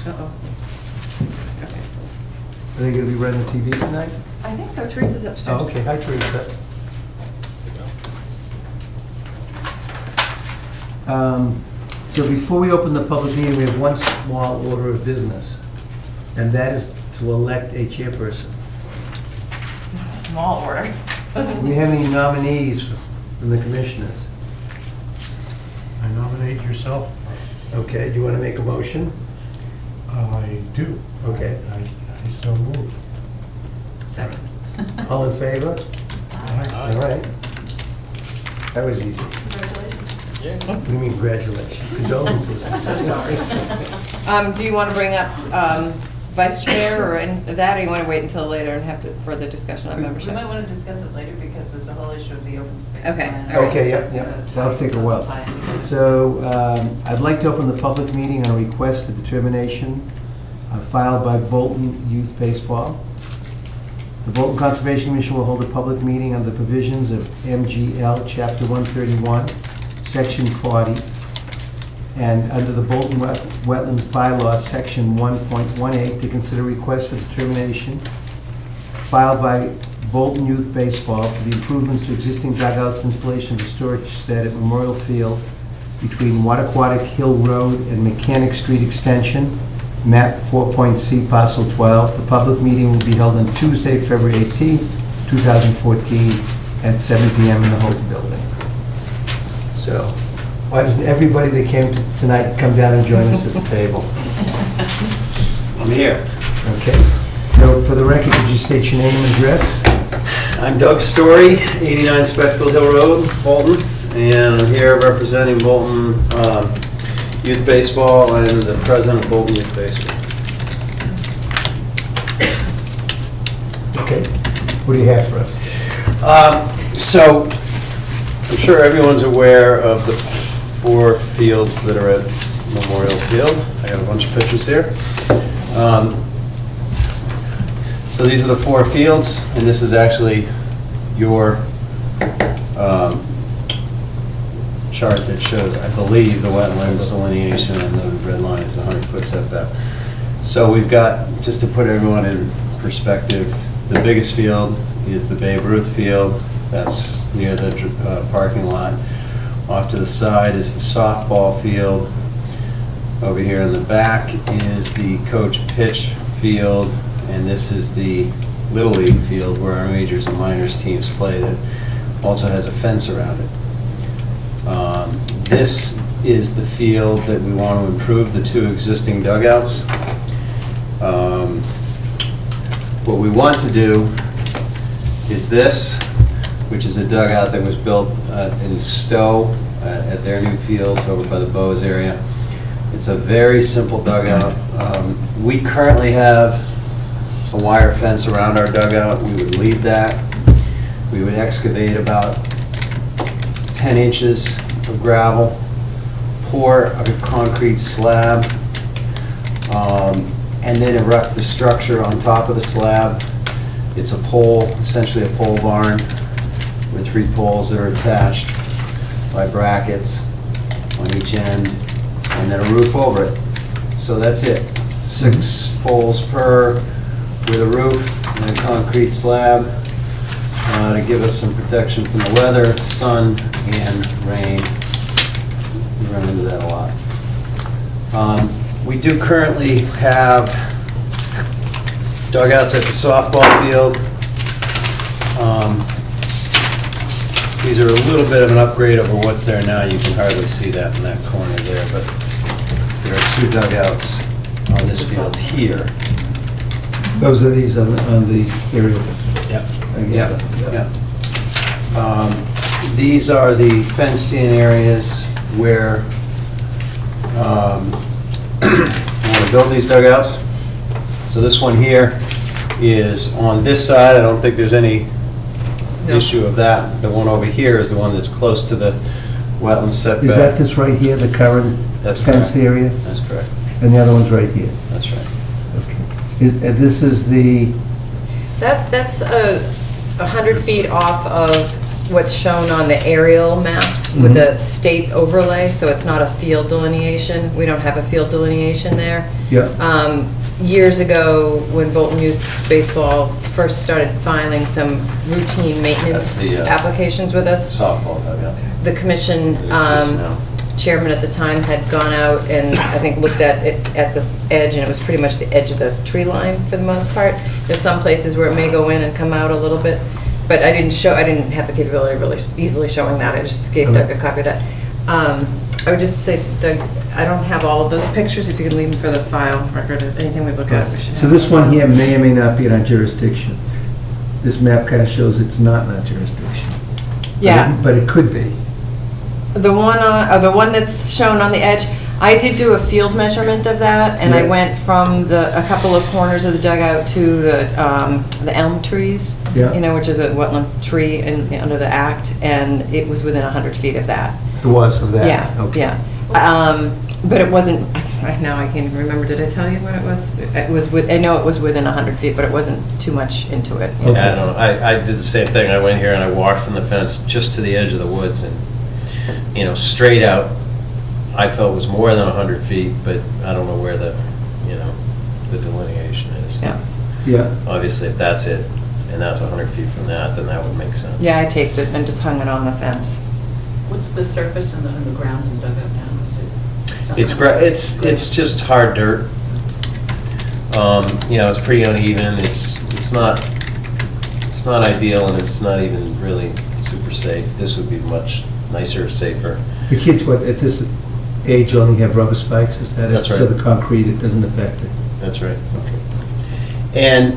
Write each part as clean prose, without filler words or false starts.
Uh-oh. Okay. Are they going to be running the TV tonight? I think so. Teresa's upstairs. Oh, okay. Hi, Teresa. So before we open the public meeting, we have one small order of business, and that is to elect a chairperson. Small order. Do we have any nominees from the commissioners? I nominate yourself. Okay, do you want to make a motion? I do. Okay. I so move. Second. All in favor? All right. That was easy. Congratulations. What do you mean, congratulations? Condolences. I'm so sorry. Do you want to bring up vice chair or that, or you want to wait until later and have further discussion on We membership? might want to discuss it later because there's a whole issue of the open space. Okay, plan. all right. Okay, yep. That'll take a while. So I'd like to open the public meeting on a request for determination filed by Bolton Youth Baseball. The Bolton Conservation Commission will hold a public meeting on the provisions of MGL Chapter 131, Section 40, and under the Bolton Wetlands Bylaw, Section 1.18, to consider request for determination filed by Bolton Youth Baseball for the improvements to existing dugouts, installation of a storage shed at Memorial Field between Wattaquatic Hill Road and Mechanic Street Extension, map 4.C, parcel 12. The public meeting will be held on Tuesday, February 18, 2014, at 7 p.m. in the Hope Building. So, why doesn't everybody that came tonight come down and join us at the table? I'm here. Okay. So, for the record, could you state your name and address? I'm Doug Story, 89 Spectacle Hill Road, Bolton, and I'm here representing Bolton Youth Baseball and the president of Bolton Youth Baseball. Okay. What do you have for us? So, I'm sure everyone's aware of the 4 fields that are at Memorial Field. I got a bunch of pictures here. So these are the 4 fields, and this is actually your chart that shows, I believe, the wetlands delineation and the red line is the 100-foot setback. So we've got, just to put everyone in perspective, the biggest field is the Babe Ruth Field. That's near the parking lot. Off to the side is the softball field. Over here in the back is the Coach Pitch Field, and this is the Little League field where our majors and minors teams play that also has a fence around it. This is the field that we want to improve, the 2 existing dugouts. What we want to do is this, which is a dugout that was built in Stowe at their new fields over by the Bowes area. It's a very simple dugout. We currently have a wire fence around our dugout. We would leave that. We would excavate about 10 inches of gravel, pour a concrete slab, and then erect the structure on top of the slab. It's a pole, essentially a pole barn, with 3 poles that are attached by brackets on each end, and then a roof over it. So that's it. 6 poles per, with a roof and a concrete slab to give us some protection from the weather, sun, and rain. We run into that a lot. We do currently have dugouts at the softball field. These are a little bit of an upgrade over what's there now. You can hardly see that in that corner there, but there are 2 dugouts on this field here. Those are these on the aerial. Yep. I get that, Yeah. These are the fenced-in areas where we want to build these dugouts. So this one here is on this side. I don't think there's any issue of that. The one over here is the one that's close to the wetland setback. Is that this right here, the current That's fenced correct. area? That's correct. And the other one's right here? That's right. Okay. And this is the, That's 100 feet off of what's shown on the aerial maps with the state's overlay, so it's not a field delineation. We don't have a field delineation there. Yeah. Years ago, when Bolton Youth Baseball first started filing some routine maintenance That's the, applications with us, Softball, yeah. the commission It exists now. chairman at the time had gone out and I think looked at it at the edge, and it was pretty much the edge of the tree line for the most part. There's some places where it may go in and come out a little bit, but I didn't have the capability of really easily showing that. I just gave Doug a copy of that. I would just say, Doug, I don't have all of those pictures. If you could leave them for the file record, anything we look at, we should So have this them. one here may or may not be in our jurisdiction. This map kind of shows it's not in our jurisdiction. Yeah. But it could be. The one that's shown on the edge, I did do a field measurement of that, and I Yeah. went from a couple of corners of the dugout to the elm trees, Yeah. you know, which is a wetland tree under the act, and it was within 100 feet of that. It was of that? Yeah, Okay. yeah. But it wasn't, now I can't even remember, did I tell you what it was? I know it was within 100 feet, but it wasn't too much into it. you know. Okay. Yeah, I don't know. I did the same thing. I went here and I walked from the fence just to the edge of the woods and, straight out, I felt was more than 100 feet, but I don't know where the delineation is. Yeah. Yeah. Obviously, if that's it, and that's 100 feet from that, then that would make sense. Yeah, I taped it and just hung it on the fence. What's the surface and the ground and dugout now? It's just hard dirt. It's pretty uneven. It's not ideal, and it's not even really super safe. This would be much nicer, safer. The kids, at this age, only have rubber spikes, is that it? That's right. So the concrete, it doesn't affect it? That's right. Okay. And,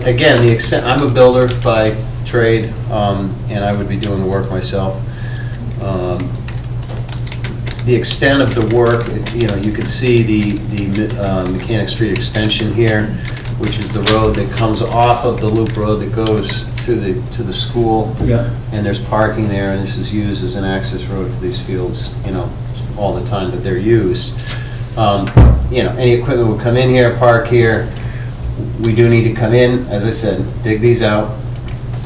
again, the extent, I'm a builder by trade, and I would be doing the work myself. The extent of the work, you can see the Mechanic Street extension here, which is the road that comes off of the loop road that goes to the school. Yeah. And there's parking there, and this is used as an access road for these fields, all the time that they're used. Any equipment would come in here, park here. We do need to come in, as I said, dig these out.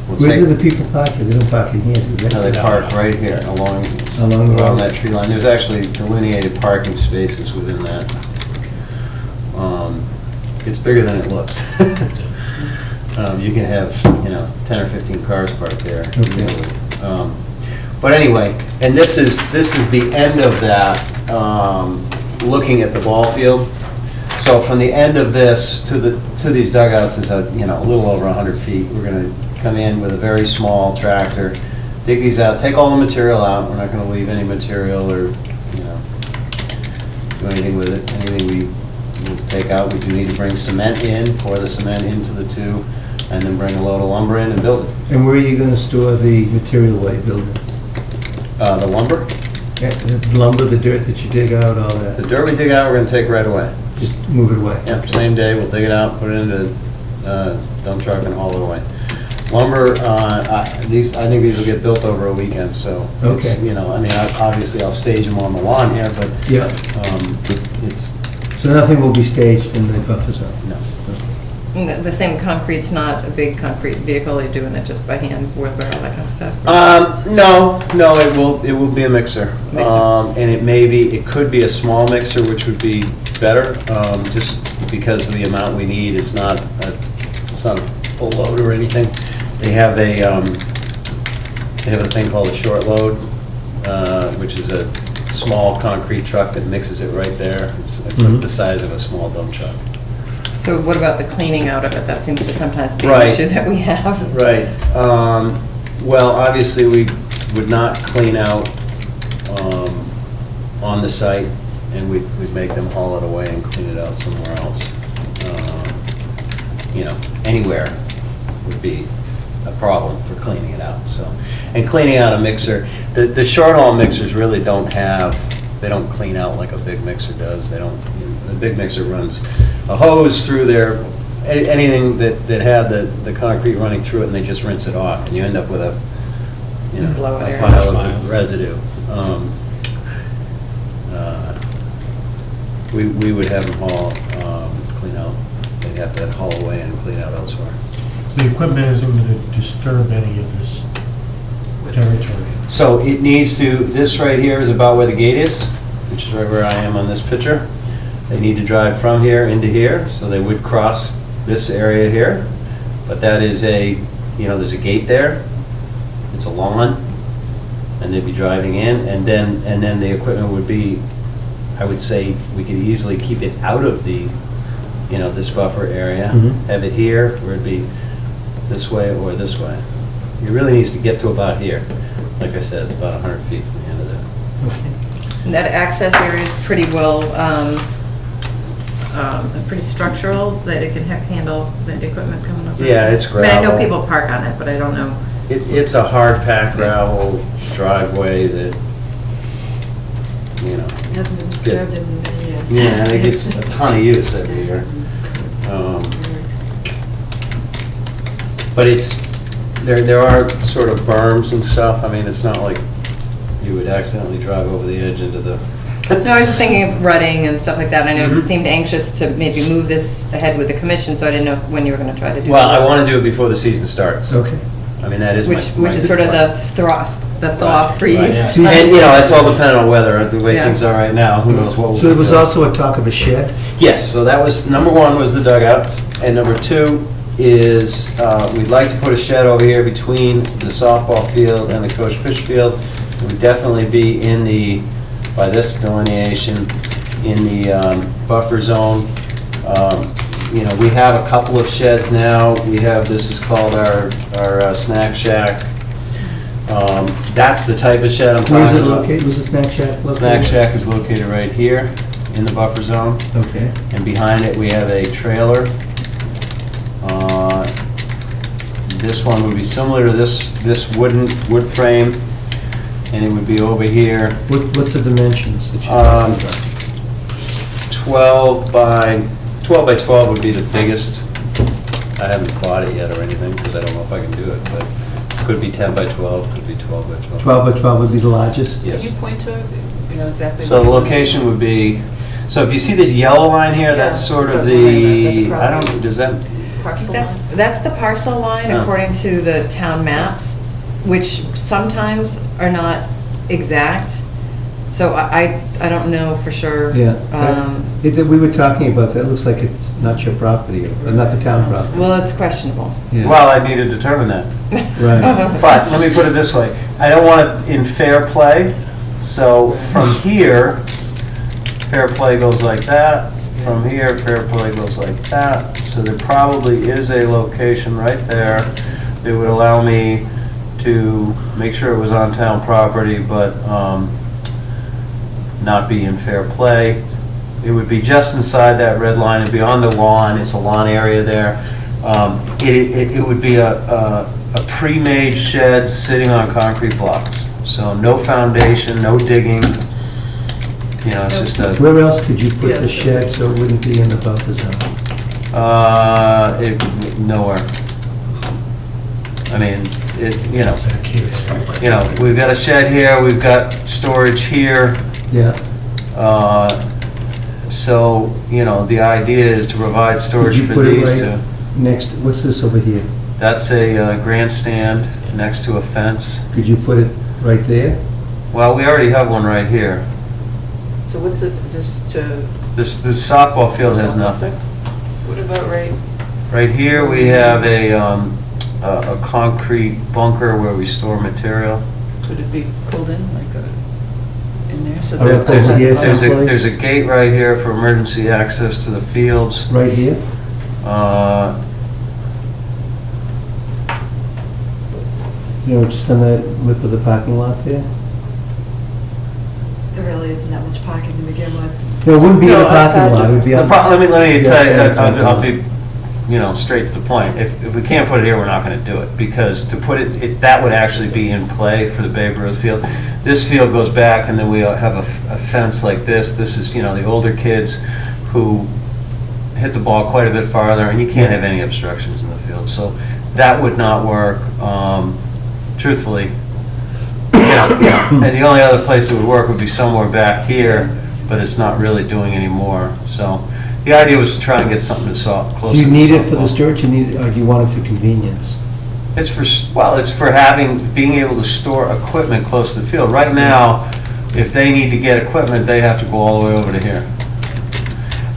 We'll Where do take- the people park here? They don't park in here, do they? No, they park right here along Along the road. that tree line. There's actually delineated parking spaces within that. It's bigger than it looks. You can have, 10 or 15 cars parked there Okay. easily. But anyway, and this is the end of that, looking at the ball field. So from the end of this to these dugouts is a little over 100 feet. We're going to come in with a very small tractor, dig these out, take all the material out. We're not going to leave any material or, do anything with it. Anything we will take out, we do need to bring cement in, pour the cement into the tube, and then bring a load of lumber in and build it. And where are you going to store the material while you build it? The lumber, The lumber, the dirt that you dig out, all the that? dirt we dig out, we're going to take right away. Just move it away? Yep, same day, we'll dig it out, put it into dump truck and haul it away. Lumber, I think these will get built over a weekend, so it's, Okay. obviously I'll stage them on the lawn here, but Yeah. it's, So nothing will be staged in the buffer zone? no. And the same concrete's not a big concrete vehicle, you're doing it just by hand, where all that kind of stuff? No, it will be a mixer. Mixer. And it could be a small mixer, which would be better, just because of the amount we need. It's not a full load or anything. They have a thing called a short load, which is a small concrete truck that mixes it right there. It's Mhm. the size of a small dump truck. So what about the cleaning out of it? That seems to sometimes be Right. an issue that we have. Right. Well, obviously, we would not clean out on the site, and we'd make them haul it away and clean it out somewhere else. Anywhere would be a problem for cleaning it out, so. And cleaning out a mixer, the short haul mixers really they don't clean out like a big mixer does. The big mixer runs a hose through there, anything that had the concrete running through it, and they just rinse it off, and you end up with a Blow a area. pile of residue. We would have them haul, clean out, they'd have to haul away and clean out elsewhere. The equipment isn't going to disturb any of this Territory. So it needs to, this right here is about where the gate is, which is right where I am on this picture. They need to drive from here into here, so they would cross this area here. But that is a, there's a gate there. It's a lawn, and they'd be driving in, and then the equipment would be, I would say, we could easily keep it out of the, this buffer area. Mhm. Have it here, where it'd be this way or this way. It really needs to get to about here. Like I said, about 100 feet from the end of that. And that access area is pretty well, pretty structural, that it can handle the equipment coming up. Yeah, it's I mean, I know gravel. people park on it, but I don't know. It's a hard packed gravel driveway that, Hasn't been disturbed in many years. yeah, it gets a ton of use every year. But there are sort of berms and stuff. I mean, it's not like you would accidentally drive over the edge into the, No, I was just thinking of rutting and stuff like that. I know you seemed anxious to maybe move this ahead with the commission, so I didn't know when you were going to try to do that. well, I want to do it before the season starts. Okay. I mean, that is my. Which is sort of the thaw freeze. Right. time. And, it's all dependent on weather, the way Yeah. things are right now, who knows what we'll So there was do. also a talk of a shed? Yes, so that was, number one was the dugouts, and number two is, we'd like to put a shed over here between the softball field and the coach pitch field. It would definitely be in the, by this delineation, in the buffer zone. We have a couple of sheds now. We have, this is called our snack shack. That's the type of shed I'm talking Where about. is it located? Was the snack shack located? Snack shack is located right here in the buffer zone. Okay. And behind it, we have a trailer. This one would be similar to this wood frame, and it would be over here, What's the dimensions that you? 12 by 12 would be the biggest. I haven't bought it yet or anything, because I don't know if I can do it, but it could be 10 by 12, could be 12 by 12. 12 by 12 would be the largest? Can Yes. you point to it, exactly? So the location would be, so if you see this yellow line here, that's Yeah, sort that's of what I was wondering the, about. I don't, does that, Parcel That's the parcel line Oh. according to the town maps, which sometimes are not exact. So I don't know for sure. Yeah. We were talking about that, it looks like it's not your property, or not the town property. Well, it's questionable. Yeah. well, I need to determine that. Right. But let me put it this way, I don't want it in fair play, so from here, fair play goes like that, from here, fair play goes like that, so there probably is a location right there that would allow me to make sure it was on town property, but not be in fair play. It would be just inside that red line and beyond the lawn, it's a lawn area there. It would be a pre-made shed sitting on concrete blocks. So no foundation, no digging, it's just a, Where else could you put the shed so it wouldn't be in the buffer zone? nowhere. I mean, we've got a shed here, we've got storage here. Yeah. So, the idea is to provide Could storage you for put it these right two. next, what's this over here? That's a grandstand next to a fence. Could you put it right there? Well, we already have one right here. So what's this, is this to? This softball field has nothing. What about right? Right here, we have a concrete bunker where we store material. Could it be pulled in, in there? So Or there's up over here There's someplace? a gate right here for emergency access to the fields. Right here? Just on the lip of the parking lot there? There really isn't that much parking to begin with. No, it wouldn't be in the No, outside parking lot, it would be The on. let me tell you, Yeah, I'll be, straight to the point. If we can't put it here, we're not gonna do it, because to put it, that would actually be in play for the Babe Ruth field. This field goes back, and then we have a fence like this. This is, the older kids who hit the ball quite a bit farther, and you can't have any obstructions in the field. So that would not work, truthfully. And the only other place it would work would be somewhere back here, but it's not really doing any more. So the idea was to try and get something to closer to Do you need it for the softball. storage, or do you want it for convenience? It's for, well, it's for being able to store equipment close to the field. Right now, if they need to get equipment, they have to go all the way over to here.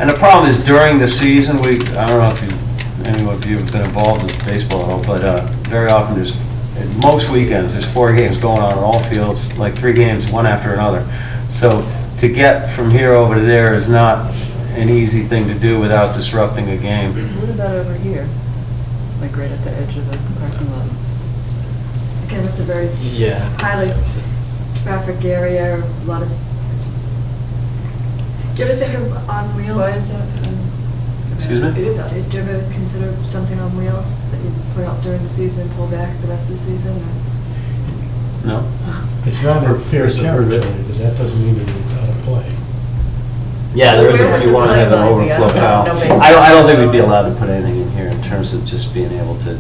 And the problem is during the season, I don't know if any of you have been involved in baseball at all, but very often most weekends, there's 4 games going on all fields, like 3 games, one after another. So to get from here over to there is not an easy thing to do without disrupting a game. What about over here? Like right at the edge of the parking lot? Again, it's a very Yeah. highly traffic area, a lot of, it's just, do you ever think of on wheels? Why is that? Excuse me? It is, Do you ever consider something on wheels that you put out during the season and pull back the rest of the season? or- No? It's not a fair territory, but that doesn't mean that it's out of play. Yeah, there is Where if you would want to the have an play line be? overflow foul. No baseball. I don't think we'd be allowed to put anything in here in terms of just being able to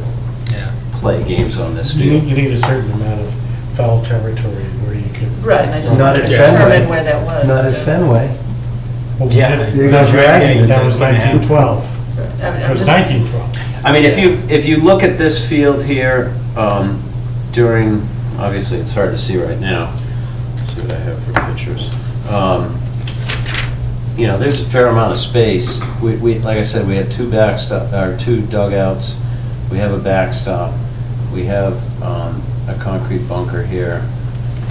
Yeah. play games on this You field. need a certain amount of foul territory where you can. Right, and I just Not wanted at to Fenway. determine where that was. Not at so- Fenway. Well, we Yeah. did- There goes your argument. That was 1912. I'm It was just- 1912. I mean, if you look at this field here, during, obviously, it's hard to see right now. Let's see what I have for pictures. You know, there's a fair amount of space. We, like I said, we have 2 dugouts. We have a backstop. We have a concrete bunker here.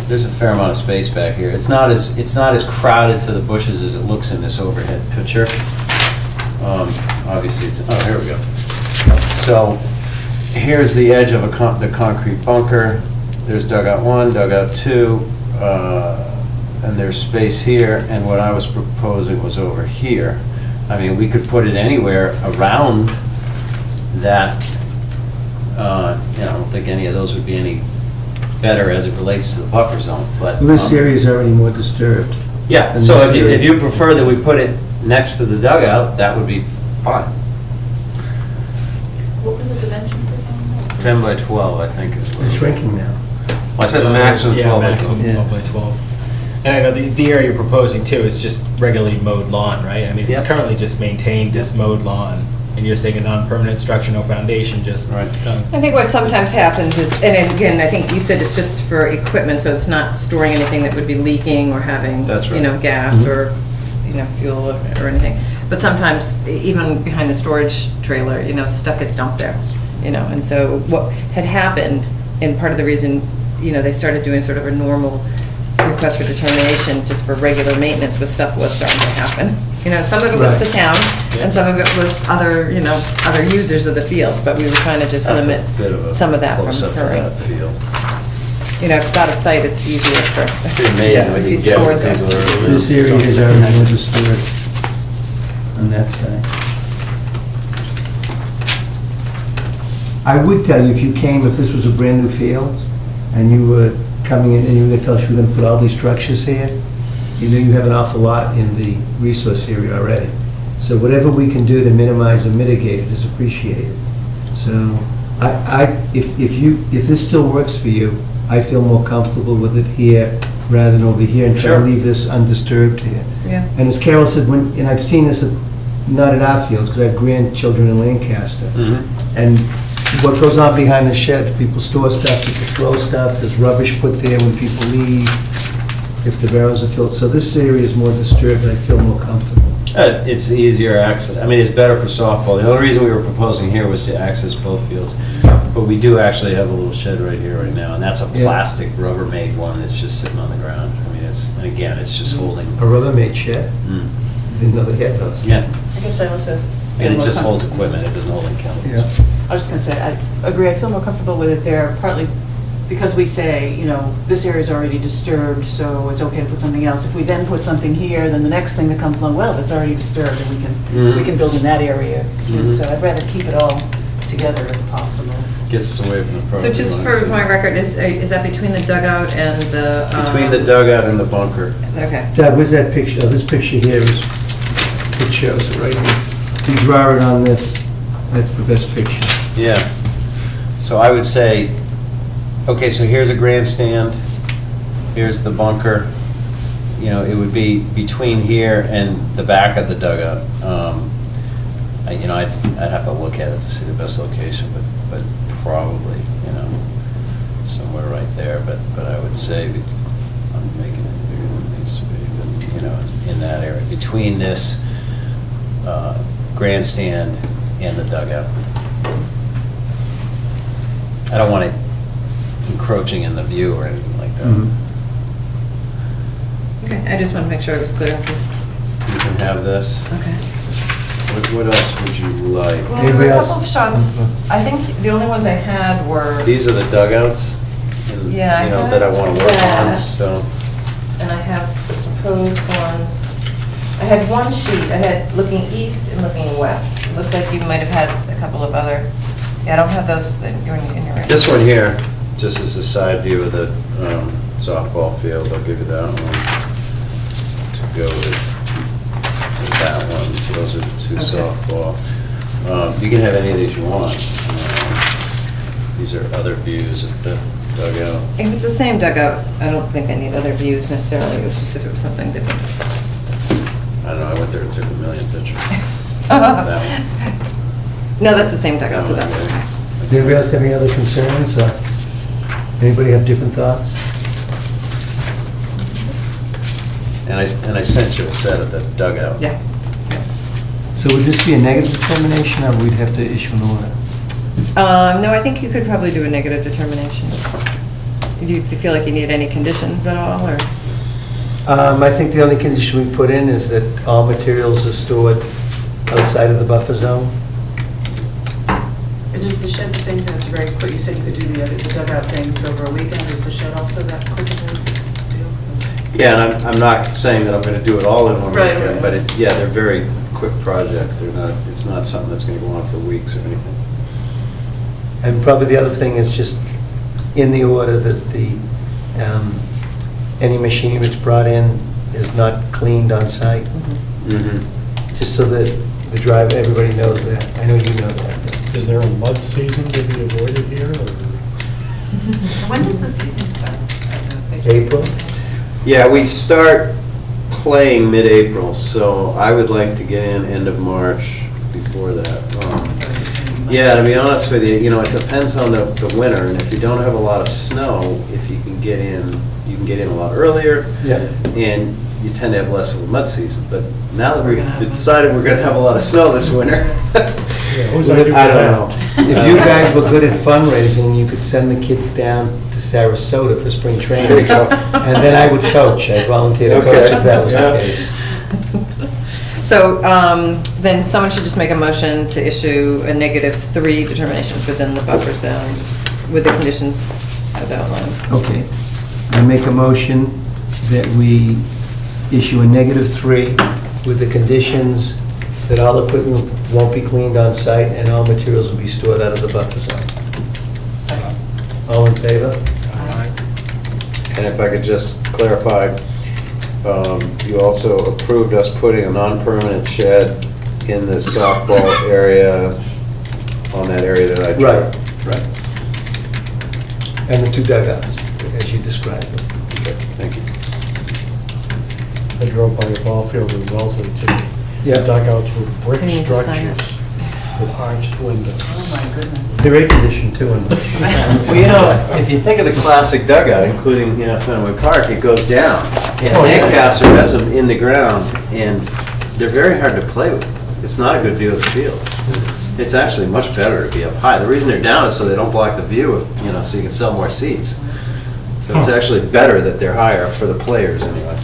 There's a fair amount of space back here. It's not as crowded to the bushes as it looks in this overhead picture. Obviously, here we go. So here's the edge of the concrete bunker. There's dugout 1, dugout 2, and there's space here, and what I was proposing was over here. I mean, we could put it anywhere around that. I don't think any of those would be any better as it relates to the buffer zone, but. This area is already more disturbed. Yeah, And so this if you area- prefer that we put it next to the dugout, that would be fine. What were the dimensions again? 10 by 12, I think is what. It's shrinking now. Well, I said maximum 12 by 12. Maximum Yeah. 12 by 12. And I know the area you're proposing too is just regularly mowed lawn, right? I mean, it's Yep. currently just maintained as mowed lawn, and you're saying a non-permanent structure, no foundation, just. Right. I think what sometimes happens is, and again, I think you said it's just for equipment, so it's not storing anything that would be leaking or having, That's right. gas or, fuel or anything. But sometimes, even behind the storage trailer, stuff gets dumped there, and so what had happened, and part of the reason, they started doing sort of a normal request for determination just for regular maintenance was stuff was starting to happen. Some of it was the town, and some of it was other, other users of the fields, but we were trying to just That's a limit bit of a some of that from close-up to occurring. that field. If it's out of sight, it's easier for. Pretty amazing what if you you get store with them. people that are- This area is already more disturbed on that side. I would tell you, if you came, if this was a brand-new field, and you were coming in and you were gonna tell us you were gonna put all these structures here, you have an awful lot in the resource area already. So whatever we can do to minimize or mitigate it is appreciated. So if this still works for you, I feel more comfortable with it here rather than over here and try Sure. to leave this undisturbed here. Yeah. And as Carol said, and I've seen this, not at our fields, because I have grandchildren in Lancaster. Mhm. And what goes on behind the shed, people store stuff, people throw stuff, there's rubbish put there when people leave, if the barrels are filled. So this area is more disturbed, and I feel more comfortable. It's easier access, I mean, it's better for softball. The only reason we were proposing here was to access both fields. But we do actually have a little shed right here right now, and that's a Yeah. plastic Rubbermaid one that's just sitting on the ground. I mean, and again, it's just holding. A Rubbermaid shed, Mm. didn't know they had those. Yeah, I guess I also. feel and it more just holds comfortable- equipment, it doesn't hold in chemicals. Yeah. I was just gonna say, I agree, I feel more comfortable with it there, partly because we say, this area's already disturbed, so it's okay to put something else. If we then put something here, then the next thing that comes along, well, it's already disturbed, and we can build in that area. Mhm. So I'd rather keep it all together if possible. Gets us away from the property So just line, for too. my record, is that between the dugout and the? Between the dugout and the bunker. Okay. Doug, where's that picture? Oh, this picture here it shows it right here. If you draw it on this, that's the best picture. Yeah. So I would say, okay, so here's a grandstand, here's the bunker. It would be between here and the back of the dugout. I'd have to look at it to see the best location, but probably, somewhere right there, but I would say, I'm making it bigger than it needs to be, but, in that area, between this grandstand and the dugout. I don't want it encroaching in the view or anything like that. Mhm. Okay, I just want to make sure it was clear, because, You can have this. okay. What else would you like? Well, there Anybody were a else? couple of shots, I think the only ones I had were, These are the dugouts, and, Yeah, I that I have want to work on, that. so. and I have proposed ones. I had one sheet, I had looking east and looking west. It looked like you might have had a couple of other, yeah, I don't have those in your. This one here, just as a side view of the softball field, I'll give you that one to go with that one. So those are the two Okay. softball. You can have any of these you want. These are other views of the dugout. If it's the same dugout, I don't think I need other views necessarily, it was just if it was something different. I don't know, I went there and took a million pictures. That one. No, that's the same dugout, so that's okay. Does anybody else have any other concerns? Anybody have different thoughts? And I sent you a set of the dugout. Yeah. So would this be a negative determination, or we'd have to issue an order? No, I think you could probably do a negative determination. Do you feel like you need any conditions at all, or? I think the only condition we put in is that all materials are stored outside of the buffer zone. And is the shed the same thing? It's very quick. You said you could do the dugout things over a weekend. Is the shed also that quick of a deal? Yeah, and I'm not saying that I'm going to do it all in one Right, weekend, right. but they're very quick projects. It's not something that's going to go on for weeks or anything. And probably the other thing is just in the order that any machinery that's brought in is not cleaned on site, just so that the driver, everybody knows that. I know you know that. Is there a mud season to be avoided here, or? When does the season start? April? Yeah, we start playing mid-April, so I would like to get in end of March before that. Yeah, to be honest with you, it depends on the winter, and if you don't have a lot of snow, if you can get in, you can get in a lot earlier. Yeah. And you tend to have less of a mud season, but now that We're we've gonna have decided we're gonna have a lot of snow this winter. Yeah, who's Well, gonna do I don't that? know. If you guys were good at fundraising, you could send the kids down to Sarasota for spring training. There you go. And then I would coach. I'd volunteer to coach Okay. if that was the Yeah. case. So then someone should just make a motion to issue a -3 determination within the buffer zone with the conditions as outlined. Okay. I make a motion that we issue a -3 with the conditions that all equipment won't be cleaned on site and all materials will be stored out of the buffer zone. All in favor? And if I could just clarify, you also approved us putting a non-permanent shed in the softball area, on that area that I drew. Right. And the two dugouts, as you described them. Okay, thank you. I drove by a ball field in Wellesley today. Yeah. The dugouts were brick So you need to sign it. structures with arched windows. Oh, my goodness. They're air-conditioned too, and Well, if you think of the classic dugout, including, Fenway Park, it goes down. And Oh, yeah. Lancaster has them in the ground, and they're very hard to play with. It's not a good view of the field. It's actually much better to be up high. The reason they're down is so they don't block the view, so you can sell more seats. So it's actually better that they're higher for the players, anyway.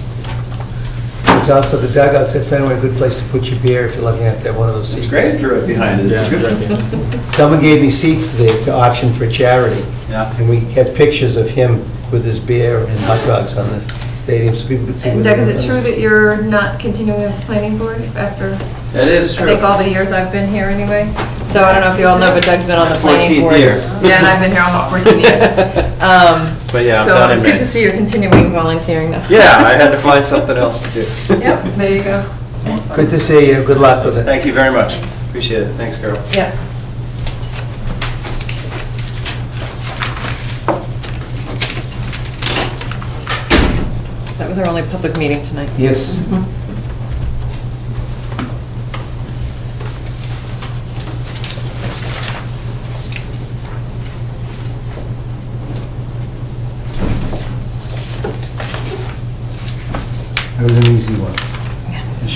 It's also, the dugouts at Fenway, a good place to put your beer if you're looking at that one of those seats. It's great if you're right behind it. It's a good Someone gave me seats today to auction for charity. Yeah. And we had pictures of him with his beer and hot dogs on the stadium, so people could see. And what Doug, they is were it true doing. that you're not continuing with the planning board after, That is I true. think, all the years I've been here anyway? So I don't know if you all know, but Doug's been on the planning 14th board. year. Yeah, and I've been here almost 14 years. But yeah, I'm So done in good May. to see you're continuing volunteering though. Yeah, I had to find something else to do. Yep, there you go. Good to see you, good luck with it. Thank you very much. Appreciate it. Thanks, Carol. Yeah. So that was our only public meeting tonight. Yes.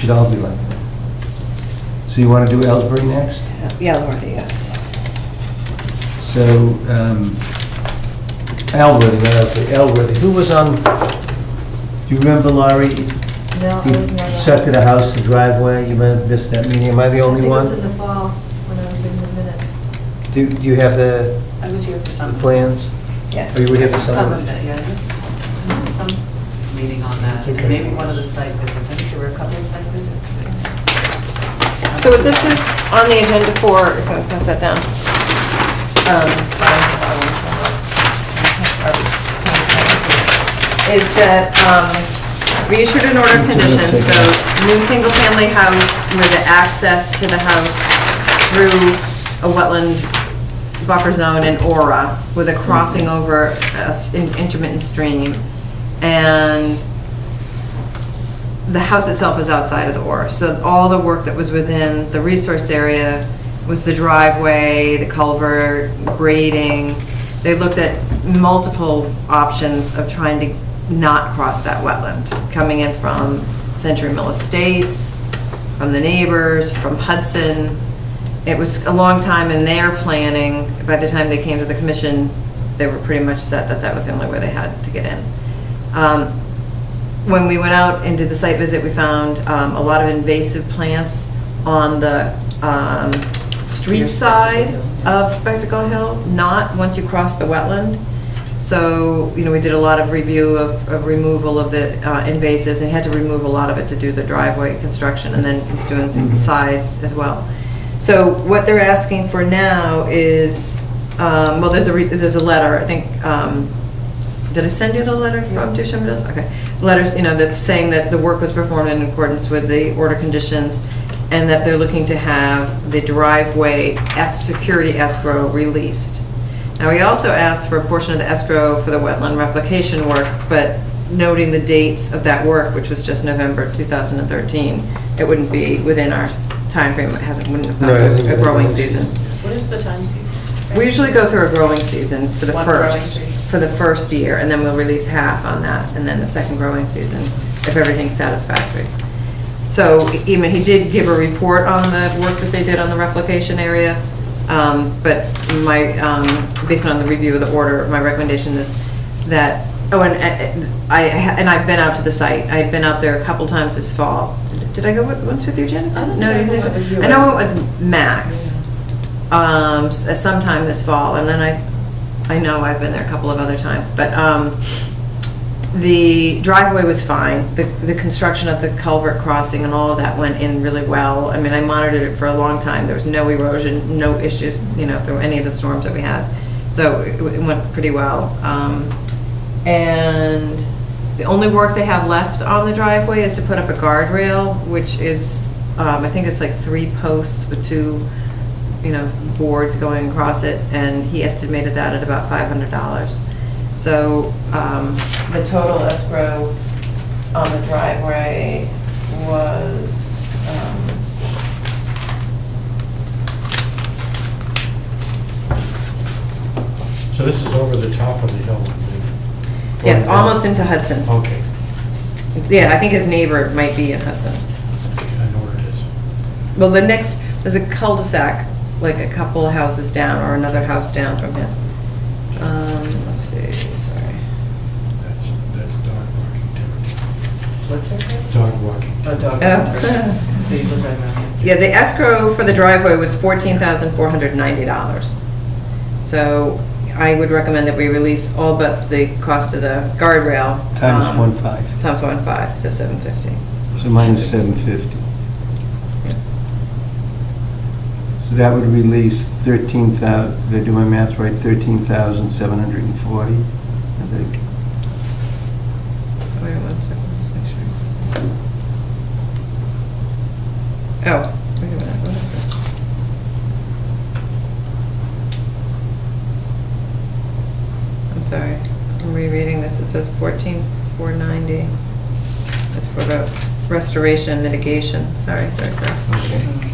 should all be like that. So you want to do Ellsbury next? Yeah, Lordy, yes. So, Elworthy, not Ellsbury, Elworthy. Who was on, do you remember, Laurie? No, I You was never. constructed a house, a driveway, you might have missed that meeting, am I the I only think it was in one? the fall when I was reading the minutes. Do you have the I was here for some. plans? Yes. Or you were here for Some some? of it, yeah, I missed some meeting on that, and Okay. maybe one of the site visits. I think there were a couple of site visits. So what this is on the agenda for, if I can pass that down. Is that we issued an order of conditions, so new single-family house with the access to the house through a wetland buffer zone and aura with a crossing over an intermittent stream. And the house itself is outside of the aura. So all the work that was within the resource area was the driveway, the culvert, grading. They looked at multiple options of trying to not cross that wetland, coming in from Century Mill Estates, from the neighbors, from Hudson. It was a long time in their planning. By the time they came to the commission, they were pretty much set that that was the only way they had to get in. When we went out and did the site visit, we found a lot of invasive plants on the street side of Spectacle Hill, not once you cross the wetland. So, you know, we did a lot of review of removal of the invasives, and had to remove a lot of it to do the driveway construction, and then he's doing some sides as well. So what they're asking for now is, well, there's a letter, I think, did I send you the letter from Duchamp Mills? Okay. Letters, you know, that's saying that the work was performed in accordance with the order conditions, and that they're looking to have the driveway security escrow released. Now, we also asked for a portion of the escrow for the wetland replication work, but noting the dates of that work, which was just November 2013, it wouldn't be within our timeframe. It wouldn't have gone through a growing season. What is the time season? We usually go through a growing season for the One growing first, season. for the first year, and then we'll release half on that, and then the second growing season, if everything's satisfactory. So, even he did give a report on the work that they did on the replication area, but based on the review of the order, my recommendation is that, and I've been out to the site. I had been out there a couple times this fall. Did I go once with you, Jen? I don't No, think I you went with you. didn't. I know I went with Max sometime this fall, and then I know I've been there a couple of other times, but the driveway was fine. The construction of the culvert crossing and all of that went in really well. I mean, I monitored it for a long time. There was no erosion, no issues, you know, through any of the storms that we had. So it went pretty well. And the only work they have left on the driveway is to put up a guardrail, which is, I think it's like 3 posts with 2, you know, boards going across it, and he estimated that at about $500. So the total escrow on the driveway was, So this is over the top of the hill? yeah, it's almost into Hudson. Okay, Yeah, I think his neighbor might be in Hudson. I know where it is. Well, there's a cul-de-sac, like a couple of houses down, or another house down from his. Let's see, sorry. That's dog walking territory. What's her name? Dog walking. Oh, dog. Oh. So you look right around here. Yeah, the escrow for the driveway was $14,490. So I would recommend that we release all but the cost of the guardrail. Times 1.5. Times 1.5, so $750. So minus 750. So that would release 13,000, did I do my math right? 13,740, I think. Wait 1 second, just make sure. Oh, wait a minute, what is this? I'm sorry, I'm rereading this. It says 14,490. It's for the restoration mitigation. Sorry. Okay.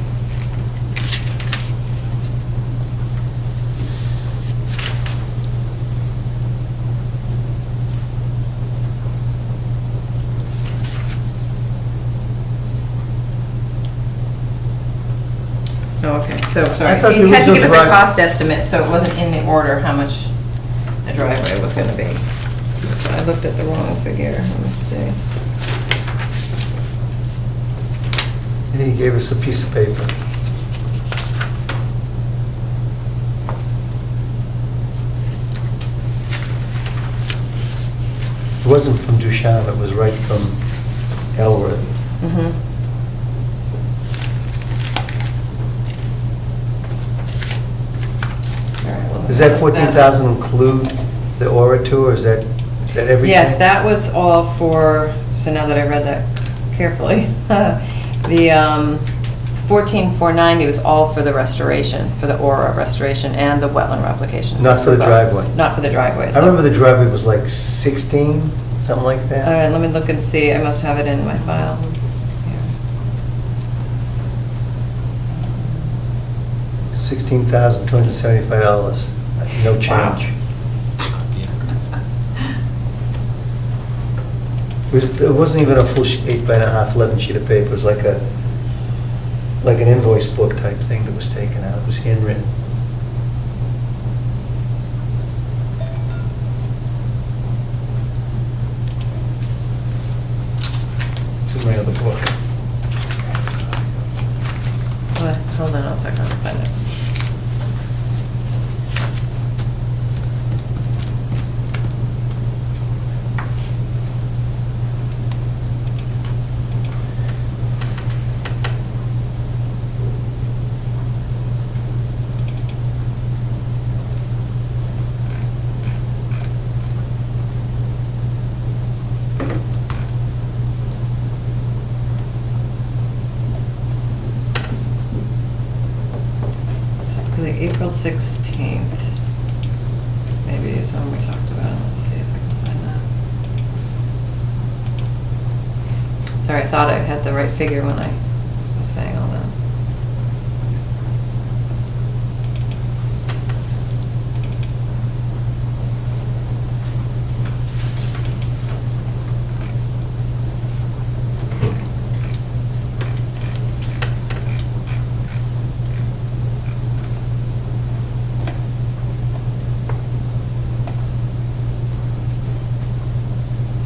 Oh, okay, so, sorry. I thought He the had to original give us a drive- cost estimate, so it wasn't in the order how much the driveway was gonna be. So I looked at the wrong figure, let me see. He gave us a piece of paper. It wasn't from Duchamp, it was right from Elworthy. Mhm. All right, well, Does that 14,000 include the Aura tour, is that everything? Yes, that was all for, so now that I read that carefully, the 14,490 was all for the restoration, for the Aura restoration and the wetland replication. Not for the driveway? Not for the driveway. I remember the driveway was like 16, something like All that. right, let me look and see, I must have it in my file. Here. $16,275, no change. It wasn't even a full 8.5, 11 sheet of paper, it was like an invoice book type thing that was taken out, it was handwritten. It's in my other book. What? Hold on a second, I'll find it. April 16th, maybe is when we talked about it. Let's see if I can find that. Sorry, I thought I had the right figure when I was saying all that.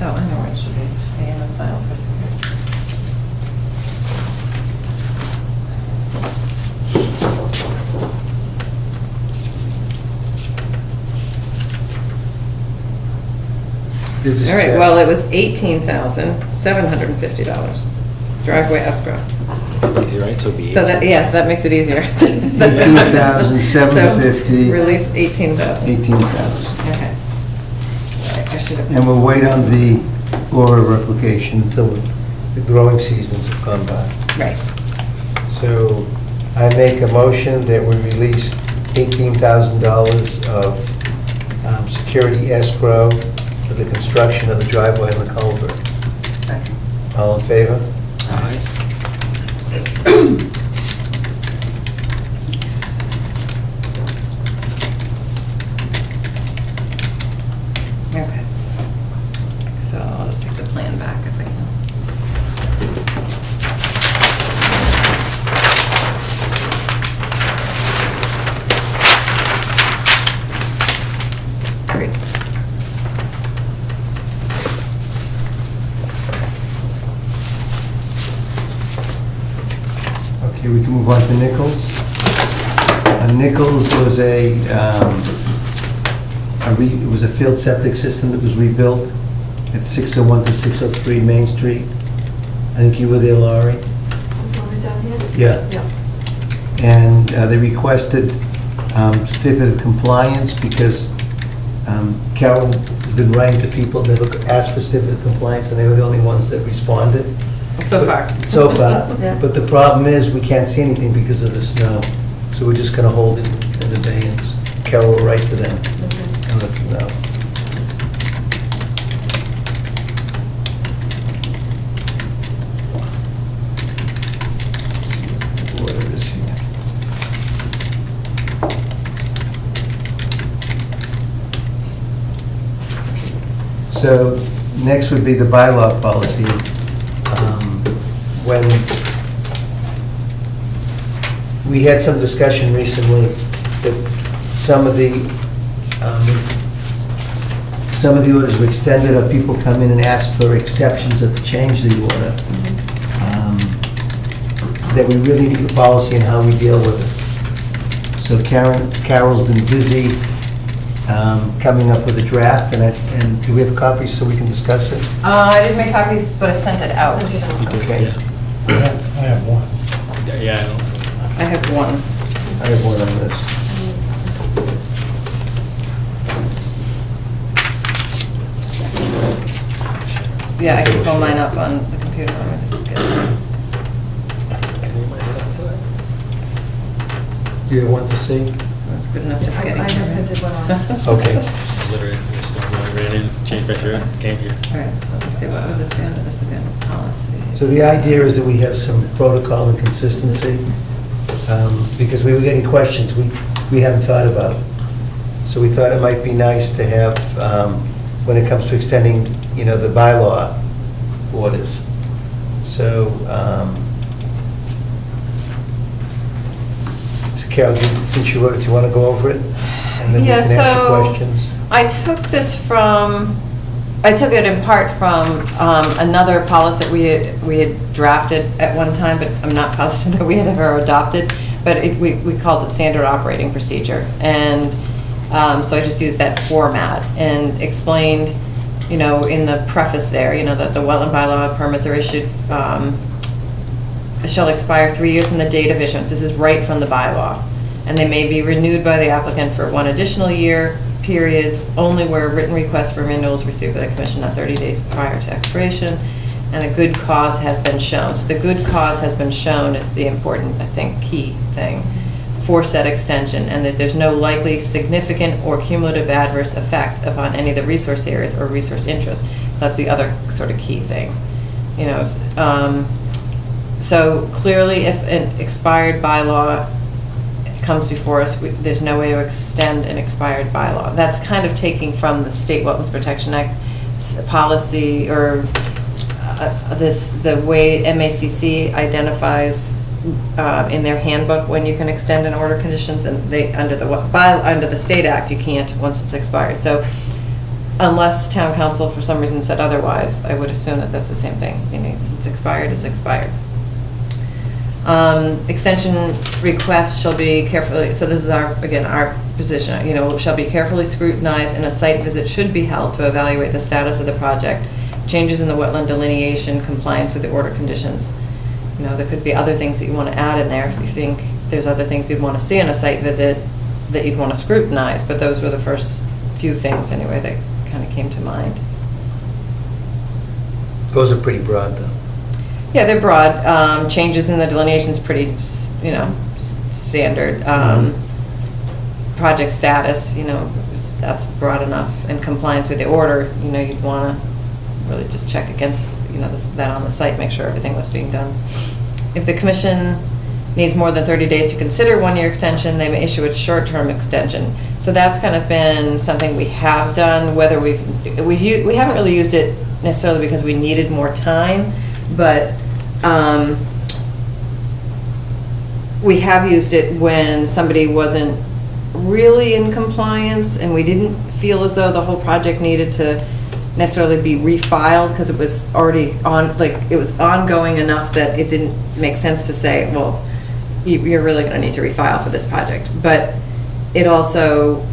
Oh, I know where it should be. It should be in the file for security. This is All right, check. well, it was $18,750. Driveway escrow. Makes it easy, right? So it'd be. So that, yeah, that makes it easier. 18,750. So Release 18,000. 18,000. Okay. Sorry, I should have. And we'll wait on the Aura replication until the growing seasons have gone by. Right. So I make a motion that we release $18,000 of security escrow for the construction of the driveway and the culvert. Second. All in favor? Aye. Okay. So I'll just take the plan back if I can. Great. Okay, we can move on to Nichols. Nichols was it was a field septic system that was rebuilt at 601 to 603 Main Street. I think you were there, Laurie. Want me down here? Yeah. Yeah. And they requested certificate of compliance because Carol has been writing to people that asked for certificate of compliance, and they were the only ones that responded. So far. So far. Yeah. But the problem is, we can't see anything because of the snow, so we're just going to hold it in abeyance. Carol will write to them and let them know. What it is here. So next would be the bylaw policy. When we had some discussion recently that some of the orders were extended, or people come in and ask for exceptions or to change the order. That we really need a policy on how we deal with it. So Carol's been busy coming up with a draft, and do we have copies so we can discuss it? I didn't make copies, but I sent it out. Sent it out. Okay. I have one. Yeah, I don't. I have one. I have one on this. Yeah, I can pull mine up on the computer. Let me just get it. Any of my stuff to Do you have one to see? That's good enough, just I getting have here. printed one off. Okay. literally just ran in, changed my shirt, came here. All right, so let me see, what would this be under? This would be under policy. So the idea is that we have some protocol and consistency, because we were getting questions we haven't thought about. So we thought it might be nice to have, when it comes to extending, the bylaw orders. So, Carol, since you wrote it, do you want to go over it? And then we Yeah, can ask so- you questions. I took it in part from another policy we had drafted at one time, but I'm not positive that we had ever adopted, but we called it standard operating procedure. And so I just used that format and explained, in the preface there, that the wetland bylaw permits are issued, shall expire 3 years from the date of issuance. This is right from the bylaw. And they may be renewed by the applicant for 1 additional year, periods, only where a written request for renewal is received by the commission not 30 days prior to expiration, and a good cause has been shown. So the good cause has been shown is the important, I think, key thing for said extension, and that there's no likely significant or cumulative adverse effect upon any of the resource areas or resource interests. So that's the other sort of key thing. So clearly, if an expired bylaw comes before us, there's no way to extend an expired bylaw. That's kind of taking from the State Wetlands Protection Act policy, or the way MACC identifies in their handbook when you can extend an order conditions, and under the State Act, you can't once it's expired. So unless town council for some reason said otherwise, I would assume that that's the same thing. It's expired, it's expired. Extension requests shall be carefully, so this is our position, shall be carefully scrutinized, and a site visit should be held to evaluate the status of the project, changes in the wetland delineation, compliance with the order conditions. There could be other things that you want to add in there if you think there's other things you'd want to see in a site visit that you'd want to scrutinize, but those were the first few things anyway that kind of came to mind. Those are pretty broad, though. Yeah, they're broad. Changes in the delineation's pretty, standard. Project status, that's broad enough. And compliance with the order, you'd want to really just check against, that on the site, make sure everything was being done. If the commission needs more than 30 days to consider one-year extension, they may issue a short-term extension. So that's kind of been something we have done, whether we haven't really used it necessarily because we needed more time, but we have used it when somebody wasn't really in compliance and we didn't feel as though the whole project needed to necessarily be refiled because it was already it was ongoing enough that it didn't make sense to say, well, you're really going to need to refile for this project. But it also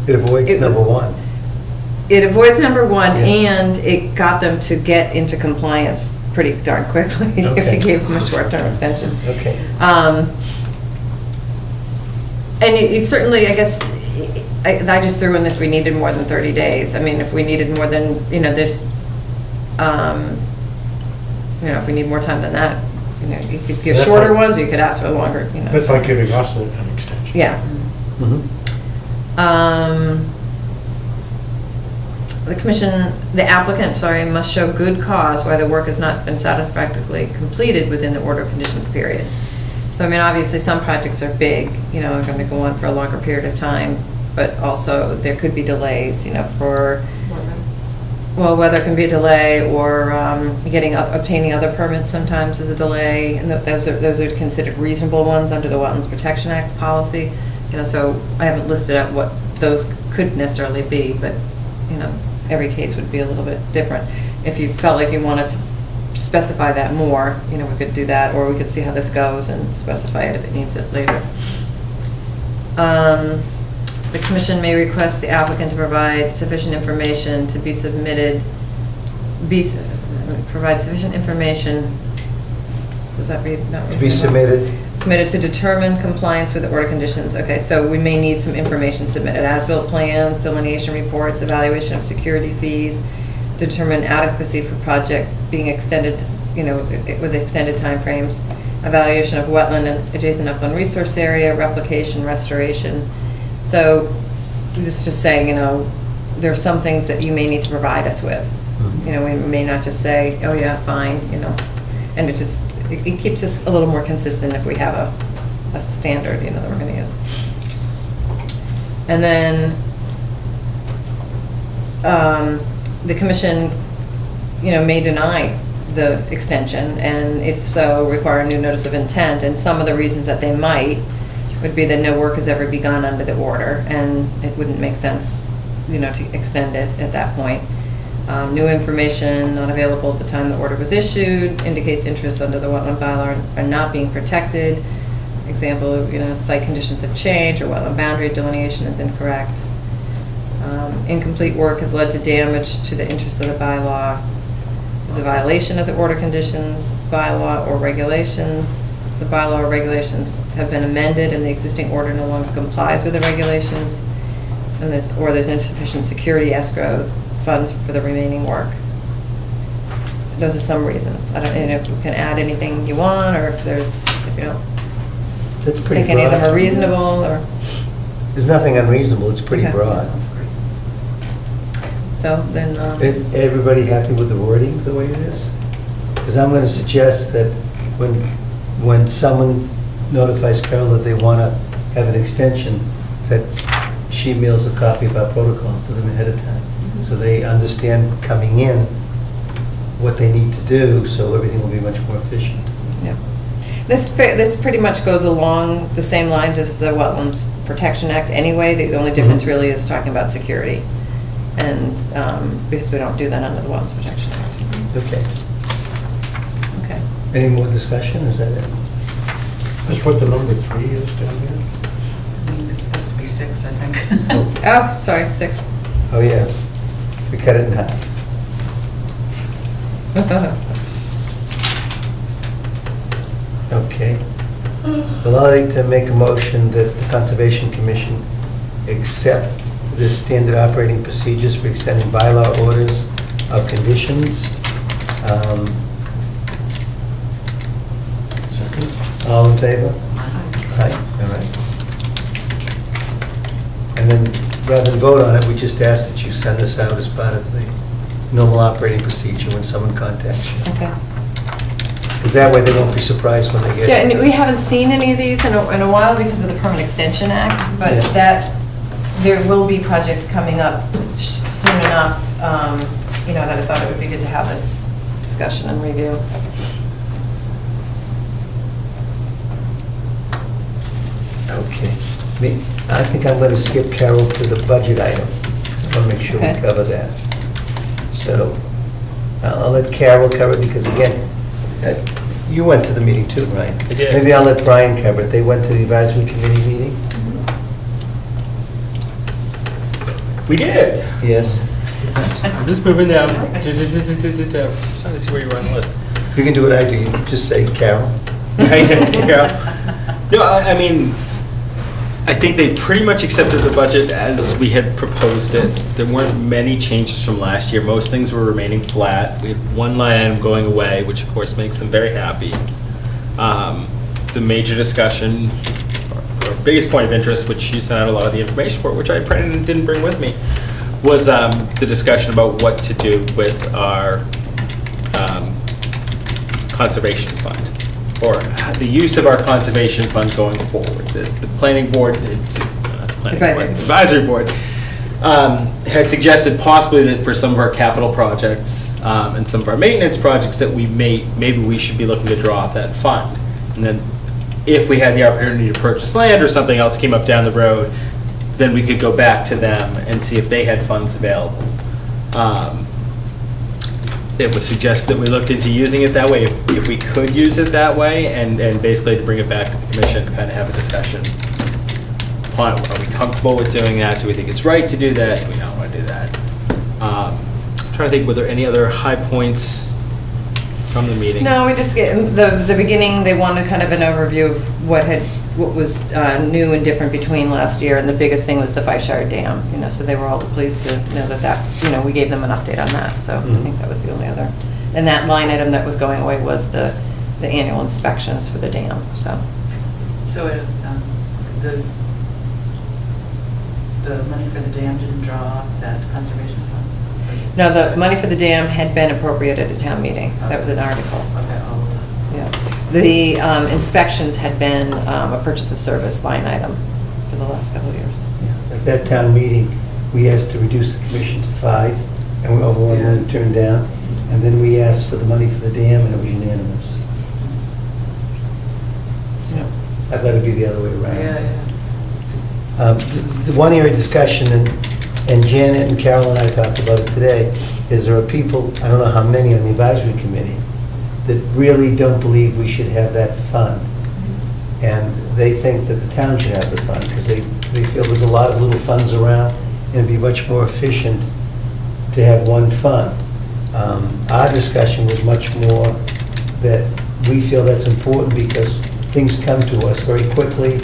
It avoids number one. It avoids number one, Yeah. and it got them to get into compliance pretty darn quickly if Okay. you gave them a short-term extension. Okay. And you certainly, I guess, I just threw in if we needed more than 30 days. I mean, if we needed more than, this, if we need more time than that, you could give That's shorter like- ones, or you could ask for longer, That's like giving us an extension. Yeah. Mhm. The applicant, must show good cause why the work has not been satisfactorily completed within the order conditions period. So, obviously, some projects are big, are going to go on for a longer period of time, but also there could be delays, for, well, weather can be a delay, or obtaining other permits sometimes is a delay, and those are considered reasonable ones under the Wetlands Protection Act policy. So I haven't listed out what those could necessarily be, but, every case would be a little bit different. If you felt like you wanted to specify that more, we could do that, or we could see how this goes and specify it if it needs it later. The commission may request the applicant to provide sufficient information to be submitted, provide sufficient information, does that read? To be submitted. Submitted to determine compliance with the order conditions. Okay, so we may need some information submitted, as-built plans, delineation reports, evaluation of security fees, to determine adequacy for project being extended, with extended timeframes, evaluation of wetland and adjacent upland resource area, replication, restoration. So this is just saying, there are some things that you may need to provide us with. We may not just say, oh yeah, fine, and it keeps us a little more consistent if we have a standard, that we're going to use. And then the commission, may deny the extension, and if so, require a new notice of intent. And some of the reasons that they might would be that no work has ever begun under the order, and it wouldn't make sense, to extend it at that point. New information not available at the time the order was issued, indicates interests under the wetland bylaw are not being protected. Example, site conditions have changed, or wetland boundary delineation is incorrect. Incomplete work has led to damage to the interests of the bylaw. Is a violation of the order conditions, bylaw, or regulations. The bylaw or regulations have been amended and the existing order no longer complies with the regulations. And there's insufficient security escrows, funds for the remaining work. Those are some reasons. I don't know if you can add anything you want, or if you don't That's pretty think any of them broad. are reasonable, or. There's nothing unreasonable, it's pretty Okay. broad. So then, Everybody happy with the wording the way it is? Because I'm going to suggest that when someone notifies Carol that they want to have an extension, that she mails a copy of our protocols to them ahead of time, so they understand coming in what they need to do, so everything will be much more efficient. yeah. This pretty much goes along the same lines as the Wetlands Protection Act anyway. The only difference really is talking about security. And because we don't do that under the Wetlands Protection Act. Okay. Okay. Any more discussion, is that it? That's what the number 3 is down here? It's supposed to be 6, I think. Oh, sorry, 6. Oh, yeah. We cut it in half. Okay. Well, I'd like to make a motion that the Conservation Commission accept the standard operating procedures for extending bylaw orders of conditions. All in favor? Aye. All right. And then, rather than vote on it, we just ask that you send this out as part of the normal operating procedure when someone contacts you. Okay. Because that way they won't be surprised when they get Yeah, it. and we haven't seen any of these in a while because of the Permanent Extension Act, but Yeah. there will be projects coming up soon enough, that I thought it would be good to have this discussion and review. Okay. I think I'm going to skip Carol to the budget item. I want to make sure we Okay. cover that. So I'll let Carol cover it because, again, you went to the meeting too, right? I did. Maybe I'll let Brian cover it. They went to the advisory committee meeting? We did. Yes. I'm just moving down. Trying to see where you were on the list. You can do what I do. You just say Carol. No, I mean, I think they pretty much accepted the budget as we had proposed it. There weren't many changes from last year. Most things were remaining flat. We had one line item going away, which of course makes them very happy. The major discussion, or biggest point of interest, which you sent out a lot of the information for, which I printed and didn't bring with me, was the discussion about what to do with our conservation fund, or the use of our conservation fund going forward. The planning board, advisory board, had suggested possibly that for some of our capital projects and some of our maintenance projects that maybe we should be looking to draw off that fund. And then if we had the opportunity to purchase land or something else came up down the road, then we could go back to them and see if they had funds available. It was suggested that we looked into using it that way, if we could use it that way, and basically to bring it back to the commission, kind of have a discussion. Are we comfortable with doing that? Do we think it's right to do that? Do we not want to do that? I'm trying to think, were there any other high points from the meeting? No, we just get, the beginning, they wanted kind of an overview of what was new and different between last year, and the biggest thing was the Fifeshire Dam, so they were all pleased to know that, we gave them an update on that, so I think that was the only other. And that line item that was going away was the annual inspections for the dam, so. So the money for the dam didn't draw off that conservation fund? No, the money for the dam had been appropriated at a town meeting. That was an article. Okay, all of Yeah. The inspections had been a purchase of service line item for the last couple of years. At that town meeting, we asked to reduce the commission to 5, and we overwhelmingly turned down. And then we asked for the money for the dam, and it was unanimous. Yeah. I thought it'd be the other way that. around. Yeah. The one area of discussion, and Janet and Carol and I talked about it today, is there are people, I don't know how many on the advisory committee, that really don't believe we should have that fund. And they think that the town should have the fund, because they feel there's a lot of little funds around, and it'd be much more efficient to have one fund. Our discussion was much more that we feel that's important because things come to us very quickly.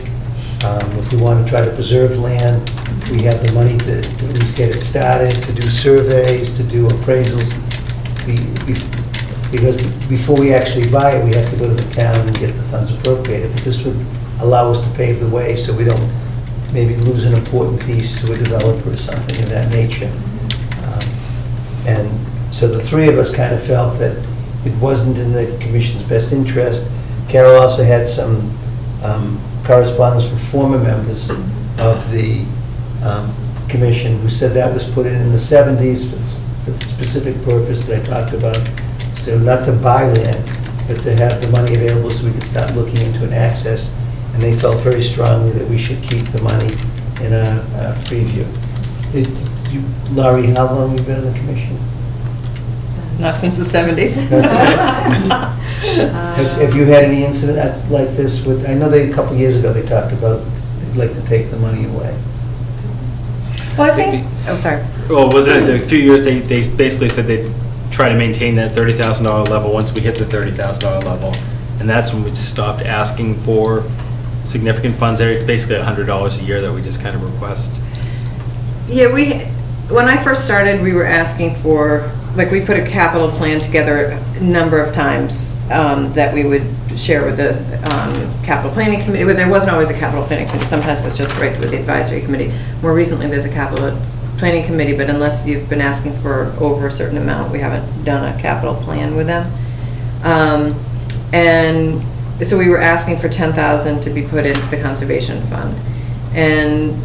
If we want to try to preserve land, we have the money to at least get it started, to do surveys, to do appraisals. Because before we actually buy it, we have to go to the town and get the funds appropriated. But this would allow us to pave the way so we don't maybe lose an important piece to a developer or something of that nature. And so the three of us kind of felt that it wasn't in the commission's best interest. Carol also had some correspondence from former members of the commission who said that was put in the 70s for the specific purpose that I talked about. So not to buy land, but to have the money available so we could start looking into an access. And they felt very strongly that we should keep the money in our preview. Laurie, how long have you been on the commission? Not since the 70s. Have you had any incident like this with, I know a couple of years ago they talked about they'd like to take the money away. Well, I think, sorry. Well, was it a few years, they basically said they'd try to maintain that $30,000 level once we hit the $30,000 level. And that's when we stopped asking for significant funds there. It's basically $100 a year that we just kind of request. Yeah, when I first started, we were asking for, we put a capital plan together a number of times that we would share with the capital planning committee. Well, there wasn't always a capital planning committee. Sometimes it was just right with the advisory committee. More recently, there's a capital planning committee, but unless you've been asking for over a certain amount, we haven't done a capital plan with them. And so we were asking for $10,000 to be put into the conservation fund. And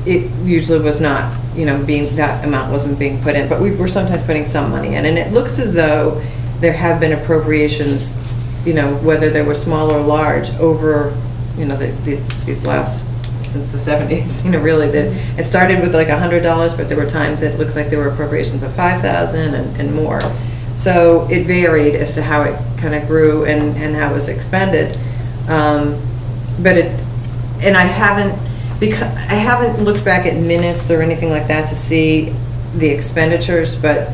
it usually was not, that amount wasn't being put in, but we were sometimes putting some money in. And it looks as though there have been appropriations, whether they were small or large, over, these last, since the 70s, really, it started with like $100, but there were times it looks like there were appropriations of $5,000 and more. So it varied as to how it kind of grew and how it was expended. And I haven't looked back at minutes or anything like that to see the expenditures, but,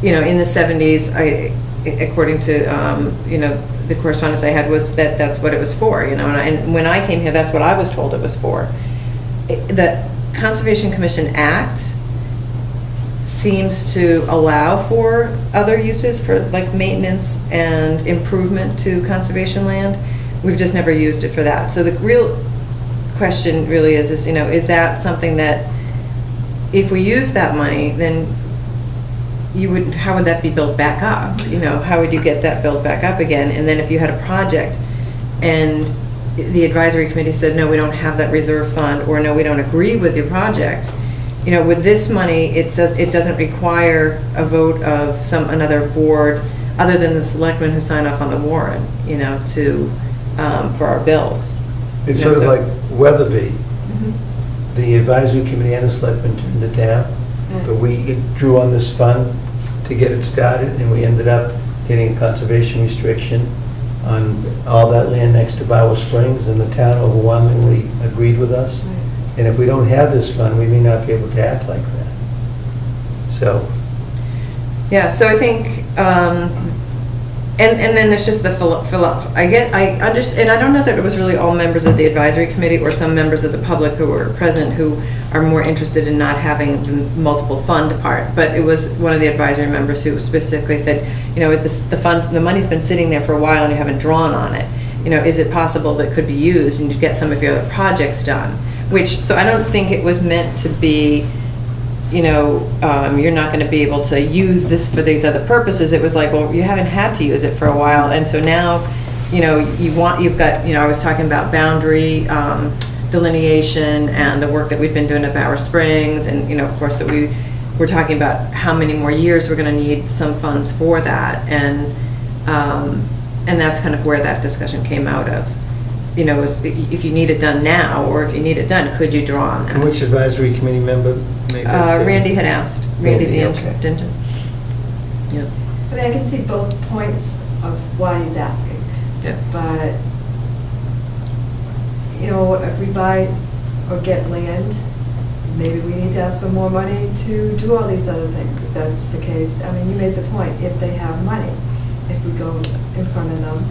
in the 70s, according to, the correspondence I had was that's what it was for, and when I came here, that's what I was told it was for. The Conservation Commission Act seems to allow for other uses for maintenance and improvement to conservation land. We've just never used it for that. So the real question really is is that something that if we use that money, then how would that be built back up? How would you get that built back up again? And then if you had a project and the advisory committee said, no, we don't have that reserve fund, or no, we don't agree with your project, with this money, it says, it doesn't require a vote of another board, other than the selectmen who sign off on the warrant, for our bills. It's Yeah, sort of so- like Weatherby. Mhm. The advisory committee and the selectmen turned it down, but we drew on this fund to get it started, and we ended up getting a conservation restriction on all that land next to Bower Springs, and the town overwhelmingly agreed with us. Right. And if we don't have this fund, we may not be able to act like that. So, Yeah, so I think, and then there's just the fill up. I understand, and I don't know that it was really all members of the advisory committee or some members of the public who were present who are more interested in not having the multiple fund part, but it was one of the advisory members who specifically said, the money's been sitting there for a while and you haven't drawn on it. Is it possible that it could be used and to get some of your other projects done? So I don't think it was meant to be, you're not going to be able to use this for these other purposes. It was like, well, you haven't had to use it for a while, and so now, you've got, I was talking about boundary delineation and the work that we've been doing at Bower Springs, and, of course, that we're talking about how many more years we're going to need some funds for that, and that's kind of where that discussion came out of. If you need it done now, or if you need it done, could you draw on that? and which advisory committee member made that statement? Randy had asked. Randy, the Randy, okay. intendant. Yeah. I mean, I can see both points of why he's asking. Yeah. But, if we buy or get land, maybe we need to ask for more money to do all these other things, if that's the case. I mean, you made the point, if they have money, if we go in front of them,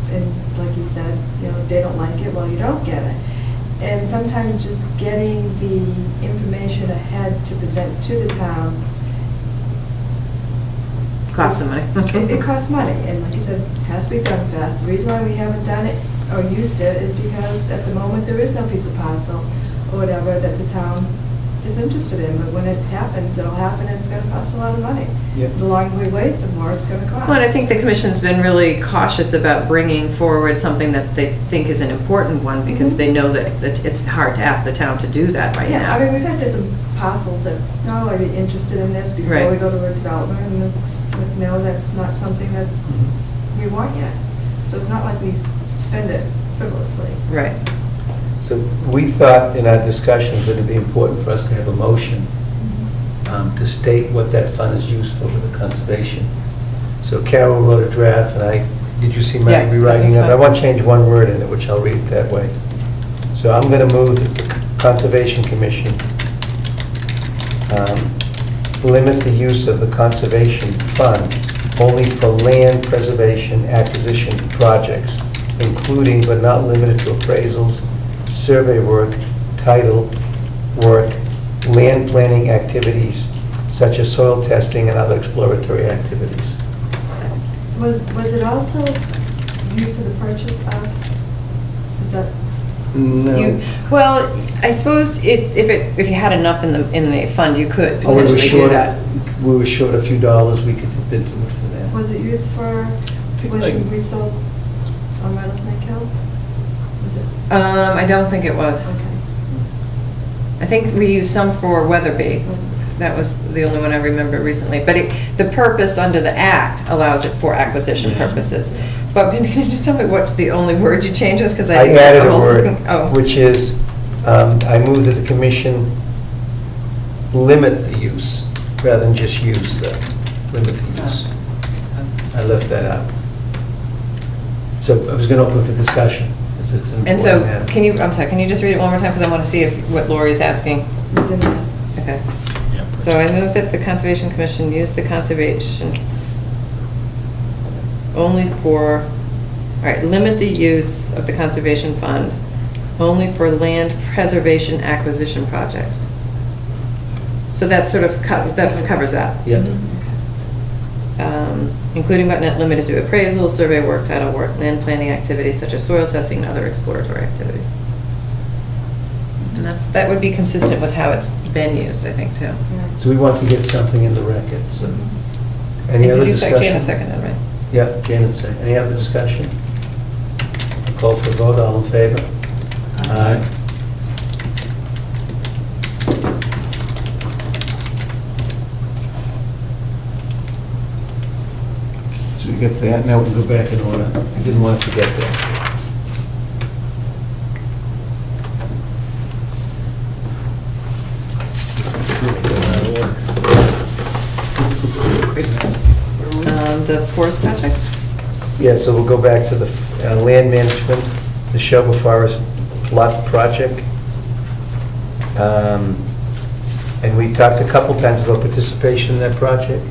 and like you said, if they don't like it, well, you don't get it. And sometimes just getting the information ahead to present to the town, Costs some money. it costs money, and like you said, it has to be done fast. The reason why we haven't done it or used it is because at the moment, there is no piece of parcel or whatever that the town is interested in, but when it happens, it'll happen, and it's gonna cost a lot of money. Yep. The longer we wait, the more it's gonna cost. Well, and I think the commission's been really cautious about bringing forward something that they think is an important one, because they know that it's hard to ask the town to do that right Yeah, I now. mean, we've had different parcels that, no, are you interested in this before Right. we go to a development, and it's, like, no, that's not something that we want yet. So it's not like we spend it frivolously. Right. So we thought in our discussions that it'd be important for us to have a motion to state what that fund is used for with the conservation. So Carol wrote a draft, and did you see my Yes, that rewriting was it? fine. I want to change one word in it, which I'll read it that way. So I'm going to move that the Conservation Commission limit the use of the conservation fund only for land preservation acquisition projects, including but not limited to appraisals, survey work, title work, land planning activities, such as soil testing and other exploratory activities. Was it also used for the purchase of, is that? Well, I suppose if you had enough in the fund, you could Oh, we were potentially do short, that. we were short a few dollars, we could dip into it for that. Was it used for when like- we sold on Rattlesnake Hill? Was it? I don't think it was. Okay. I think we used some for Weatherby. That was the only one I remember recently. But the purpose under the act allows it for acquisition purposes. But can you just tell me what the only word you changed was? Because I added a word, Oh. which is, I move that the commission limit the use, rather than just use the, limit the use. I left that out. So I was going to open for discussion, because it's an And so, important matter. I'm sorry, can you just read it one more time? Because I want to see what Lori's asking. Was in there. Okay. So I move that the Conservation Commission use the conservation only for, all right, limit the use of the conservation fund only for land preservation acquisition projects. So that sort of covers that. Yeah. Including but not limited to appraisal, survey work, title work, land planning activities such as soil testing and other exploratory activities. And that would be consistent with how it's been used, I think, too. Yeah. So we want to get something in the record, so. Any other Did you discussion? say Janet seconded, right? Yeah, Janet said. Any other discussion? Call for a vote, all in favor? Aye. we get that, now we can go back in order. I didn't want to forget that. The forest project? Yeah, so we'll go back to the land management, the Shelby Forest lot project. And we talked a couple times about participation in that project.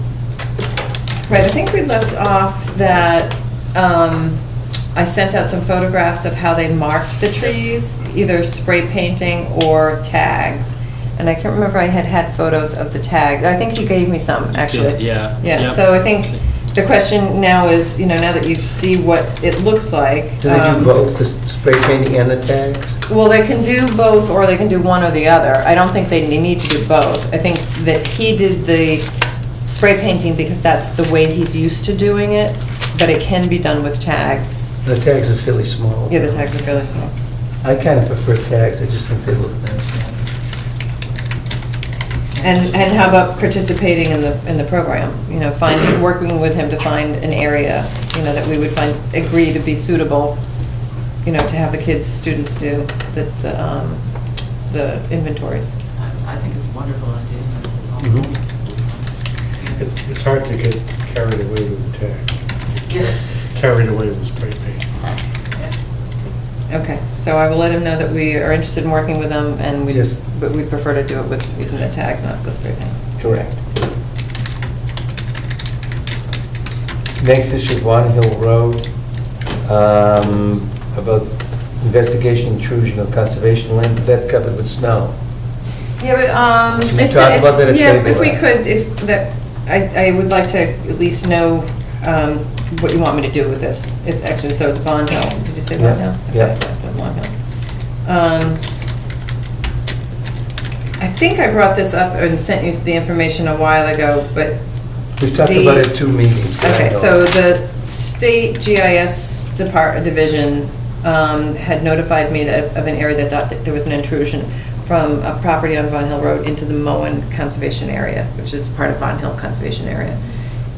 Right, I think we left off that I sent out some photographs of how they marked the trees, either spray painting or tags. And I can't remember if I had photos of the tag. I think you gave me some, actually. Did, yeah. Yeah, Yep. so I think the question now is, now that you see what it looks like. Do they do both, the spray painting and the tags? Well, they can do both, or they can do one or the other. I don't think they need to do both. I think that he did the spray painting because that's the way he's used to doing it, but it can be done with tags. The tags are fairly small. Yeah, the tags are fairly small. I kind of prefer tags, I just think they look nice. And how about participating in the program? Working with him to find an area, that we would agree to be suitable, to have the kids, students do the inventories. I think it's a wonderful Mhm. idea. It's hard to get carried away with the tag, Yeah. carried away with spray paint. Okay, so I will let him know that we are interested in working with them, and Yes. but we prefer to do it with using the tags, not the spray paint. Correct. Next issue, Von Hill Road, about investigation intrusion of conservation land, but that's covered with snow. Yeah, but, Should we talk about that at yeah, table? if we could, I would like to at least know what you want me to do with this. It's actually, so it's Von Hill. Did you say Von Hill? Yeah. Okay, so Von Hill. I think I brought this up and sent you the information a while ago, but We've talked about it at 2 meetings. that I okay, know so of. the state GIS division had notified me of an area that thought that there was an intrusion from a property on Von Hill Road into the Moen Conservation Area, which is part of Von Hill Conservation Area.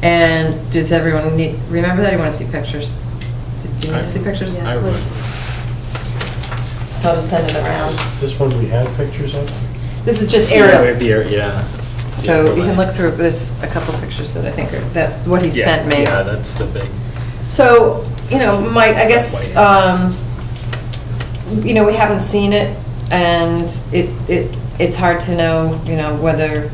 And does everyone remember that? You want to see pictures? Do you want to see pictures? Yeah, I remember. So I'll just send it around. This one we have pictures of? This is just Yeah, aerial. maybe, yeah. So you can look through, there's a couple of pictures that I think are, that's what he sent me. Yeah, that's the big. So, Mike, I guess, we haven't seen it, and it's hard to know, whether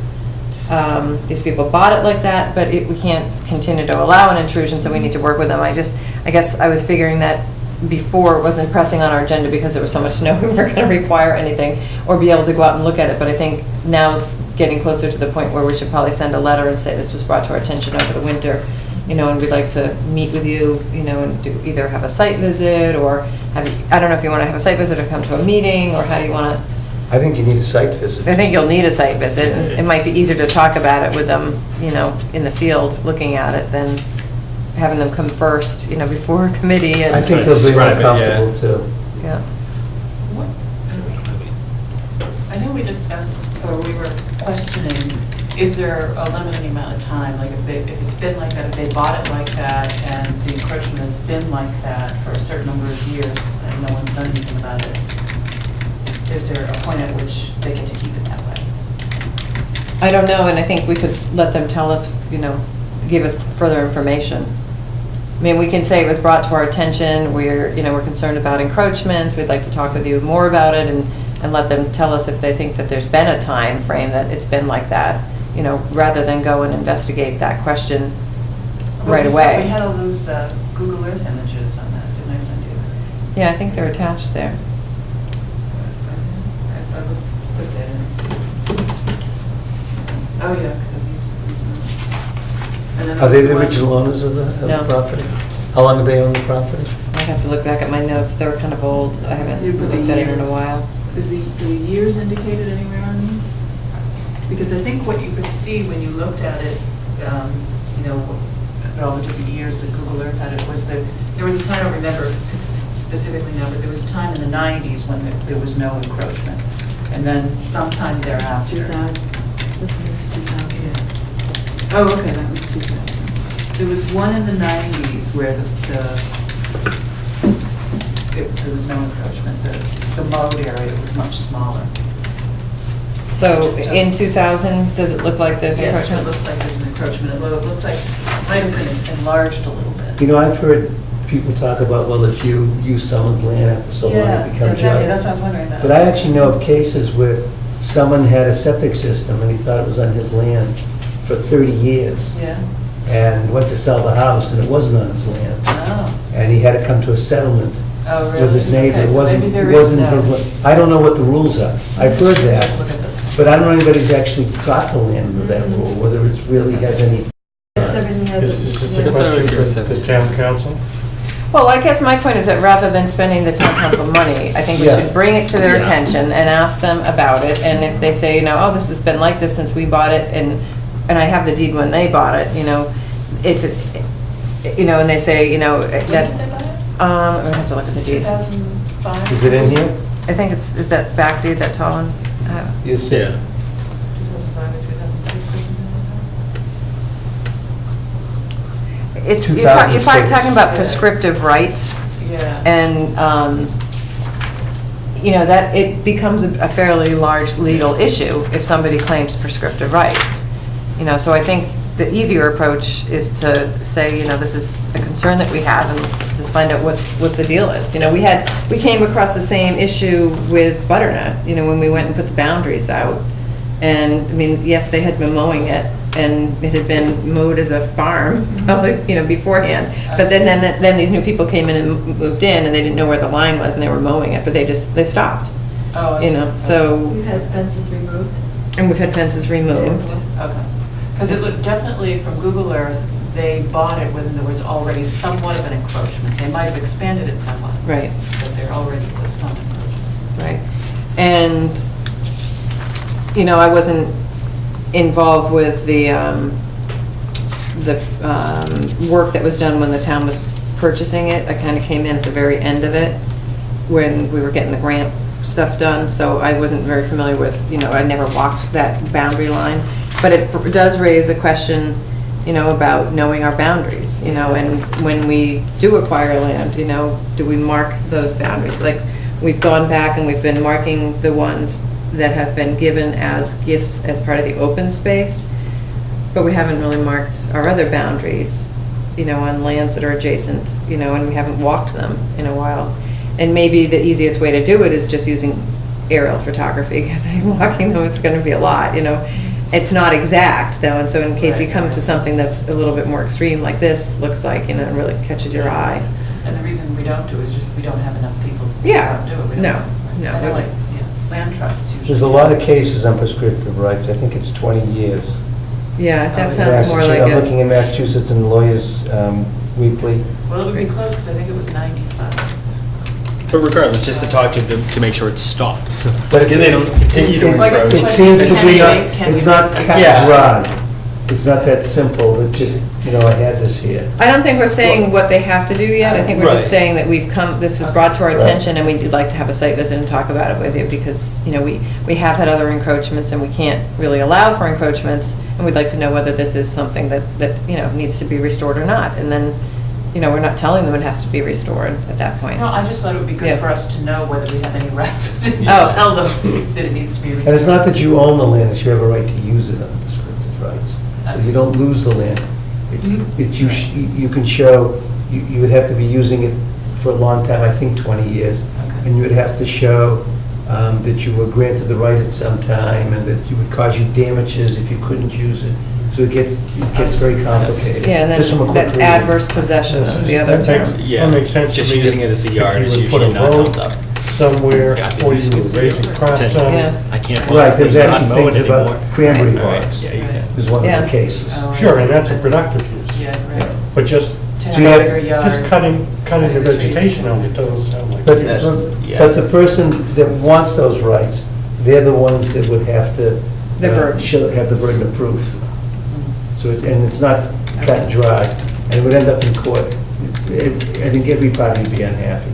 these people bought it like that, but we can't continue to allow an intrusion, so we need to work with them. I guess I was figuring that before it wasn't pressing on our agenda because there was so much snow, we weren't going to require anything or be able to go out and look at it, but I think now it's getting closer to the point where we should probably send a letter and say this was brought to our attention over the winter, and we'd like to meet with you, and either have a site visit or I don't know if you want to have a site visit or come to a meeting, or how do you want to? I think you need a site visit. I think you'll need a site visit, and it might be easier to talk about it with them, in the field, looking at it, than having them come first, before a committee. And I think they'll be more Describe it, yeah. comfortable too. Yeah. I know we discussed, or we were questioning, is there a limiting amount of time? Like if it's been like that, if they bought it like that, and the encroachment has been like that for a certain number of years, and no one's done anything about it, is there a point at which they get to keep it that way? I don't know, and I think we could let them tell us, give us further information. I mean, we can say it was brought to our attention, we're concerned about encroachments, we'd like to talk with you more about it, and let them tell us if they think that there's been a time frame that it's been like that, rather than go and investigate that question right away. We had all those Google Earth images on that, didn't I send you? Yeah, I think they're attached there. I would put that in. Oh, yeah. 'Cause these and then Are they the there was original one- owners of the No. property? How long have they owned the property? I'd have to look back at my notes, they were kind of old, I haven't It was looked a at it in year. a while. Is the years indicated anywhere on these? Because I think what you could see when you looked at it, at all the different years that Google Earth had it, was that there was a time, I don't remember specifically now, but there was a time in the 90s when there was no encroachment. And then sometime This is thereafter. 2000. This is 2000. Oh, okay, that was 2000. There was one in the 90s where there was no encroachment. The mowed area was much smaller. So in 2000, does it look like there's Yes, it encroachment? looks like there's an encroachment, although it looks like it might have been enlarged a little bit. You know, I've heard people talk about, well, if you use someone's land after so long, it becomes exactly, yours. that's what I'm wondering about. But I actually know of cases where someone had a septic system and he thought it was on his land for 30 years Yeah? and went to sell the house and it wasn't on his land. Oh, And he had to come to a settlement oh, really? with his neighbor. Okay, It so wasn't, maybe there it is wasn't no- his, I don't know what the rules are. I've heard Let's look that, at this one. but I don't know anybody who's actually got the land with that rule, whether it's really has any. Everything has Is this a That's what I was question gonna for say. the town council? Well, I guess my point is that rather than spending the town council money, I think we Yeah. should bring it to their Yeah. attention and ask them about it. And if they say, oh, this has been like this since we bought it, and I have the deed when they bought it, if it, and they say, that, When did they buy it? I would have to look at the deed. 2005? Is it in here? I think is that back deed, that tall one? Yes. Yeah. 2005 or 2006 or something It's, you're 2006. talking about prescriptive rights. like that? Yeah. And, that it becomes a fairly large legal issue if somebody claims prescriptive rights. So I think the easier approach is to say, this is a concern that we have, and just find out what the deal is. We came across the same issue with Butternut, when we went and put the boundaries out. And, yes, they had been mowing it, and it had been mowed as a farm, probably, beforehand. But then these new people came in and moved in, and they didn't know where the line was, and they were mowing it, but they stopped. Oh, I see. So, We've had fences removed. and we've had fences removed. Okay. Because it looked definitely from Google Earth, they bought it when there was already somewhat of an encroachment. They might have expanded it somewhat. Right. But there already was some encroachment. Right. And, I wasn't involved with the work that was done when the town was purchasing it. I kind of came in at the very end of it, when we were getting the grant stuff done, so I wasn't very familiar with, I never walked that boundary line. But it does raise a question, about knowing our boundaries, and when we do acquire land, do we mark those boundaries? Like, we've gone back and we've been marking the ones that have been given as gifts as part of the open space, but we haven't really marked our other boundaries, on lands that are adjacent, and we haven't walked them in a while. And maybe the easiest way to do it is just using aerial photography, because walking them is going to be a lot, It's not exact, though, and so in case you come to something that's a little bit more extreme, like this looks like, it really catches your eye. And the reason we don't do it is just we don't have enough people to Yeah. do it. We No, don't- no. I know, like, land trusts usually. There's a lot of cases on prescriptive rights. I think it's 20 years. Yeah, that Oh, sounds more like I'm it. looking at Massachusetts and Lawyers Weekly. Well, it would be close, because I think it was 95. But regardless, just to talk to them to make sure it stops. But it's- They don't continue to it- Well, I guess encroach. It seems to be, Can it's we- not cut Yeah. and dry. It's not that simple, it just, I had this here. I don't think we're saying what they have to do yet. I think we're just Right. saying that this was brought to our Right. attention, and we'd like to have a site visit and talk about it with you, because, we have had other encroachments, and we can't really allow for encroachments, and we'd like to know whether this is something that, needs to be restored or not. And then, we're not telling them it has to be restored at that point. No, I just thought it would be Yeah. good for us to know whether we have any rights. You Oh. should tell them that it needs to be restored. And it's not that you own the land, it's you have a right to use it under prescriptive rights. So you don't lose the land. It's you can show, you would have to be using it for a long time, I think 20 years. Okay. And you would have to show that you were granted the right at some time, and that you would cause you damages if you couldn't use it. So it gets very complicated. Yeah, and Just from a then quick that reading. adverse possession is the other That makes- term. Yeah, That makes sense to just me. using it as a yard If is you would put usually a not road held up. somewhere, It's gotta be or you using were it as a raising yard. crops on Yeah. it. I can't Right, possibly there's not actually mow things it about anymore. cranberry Right, right, bogs. yeah, you can. Is one Yeah. of the cases. Oh, I Sure, see. and that's a productive use. Yeah, right. But just, To So have you a have- bigger yard. just cutting the Cutting the trees. vegetation out, it doesn't sound like. But, it. Yeah. but the person that wants those rights, they're the ones that would have to. The burden. Have the burden of proof. So, and it's not cut and dry, and it would end up in court. I think every party would be unhappy.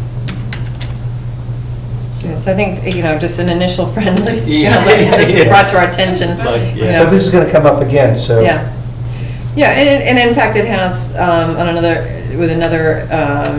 Yeah, so I think, just an initial friendly, Yeah. this was brought to our attention. Like, you yeah. know. But this is gonna come up again, so. Yeah. Yeah, and in fact, it has, with another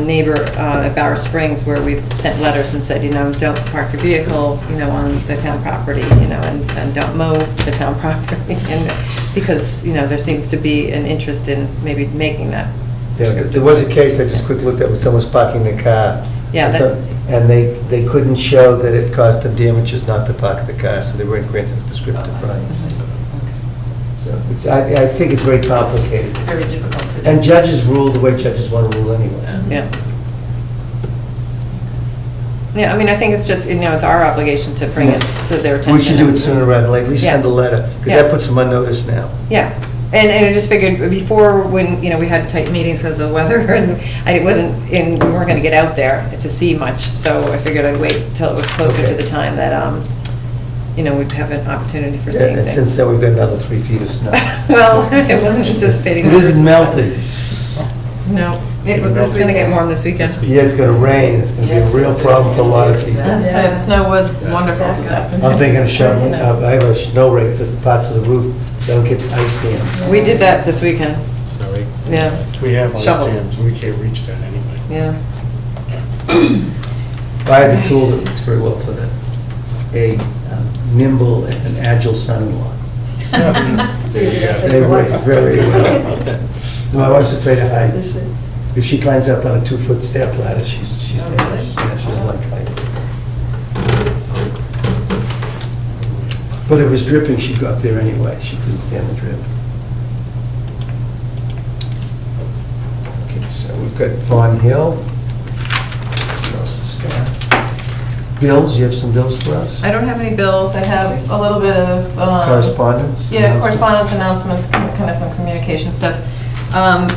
neighbor at Bower Springs, where we've sent letters and said, don't park your vehicle, on the town property, and don't mow the town property, and because, there seems to be an interest in maybe making that. Yeah, there was a case I just quickly looked at where someone was parking their car. Yeah, And so- And they couldn't show that it caused them damages not to park the car, so they weren't granted a prescriptive price. So I think it's very complicated. Very difficult for them. And judges rule the way judges want to rule anyway. Yeah. Yeah, I think it's just, it's our obligation to bring it to their attention. We should do it sooner rather than later, at least send a Yeah. letter, because Yeah. that puts them on notice now. Yeah, and I just figured before, when, we had tight meetings with the weather, and we weren't gonna get out there to see much, so I figured I'd wait till it was closer to Okay. the time that, we'd have an opportunity for seeing And since things. then, we've got another 3 feet of snow. Well, I wasn't anticipating. It isn't melted. No, it's gonna get warm this weekend. Yeah, it's gonna rain, it's gonna be a real problem for a lot of people. The snow was wonderful this afternoon. I'm thinking of shoveling, I have a snow rake for parts of the roof, so I don't get ice dams. We did that this weekend, Snow rake. yeah, We have ice Shovel. dams, we can't reach that anyway. yeah. I have a tool that works very well for that, a nimble and agile son-in-law. They work very well. My wife's afraid of heights. If she climbs up on a 2-foot step ladder, she's nervous. Yeah, she doesn't like heights. But if it was dripping, she'd go up there anyway. She couldn't stand the drip. Okay, so we've got Fawn Hill. What else is there? Bills, you have some bills for us? I don't have any bills, I have a little bit of. Correspondence? Yeah, correspondence, announcements, kind of some communication stuff.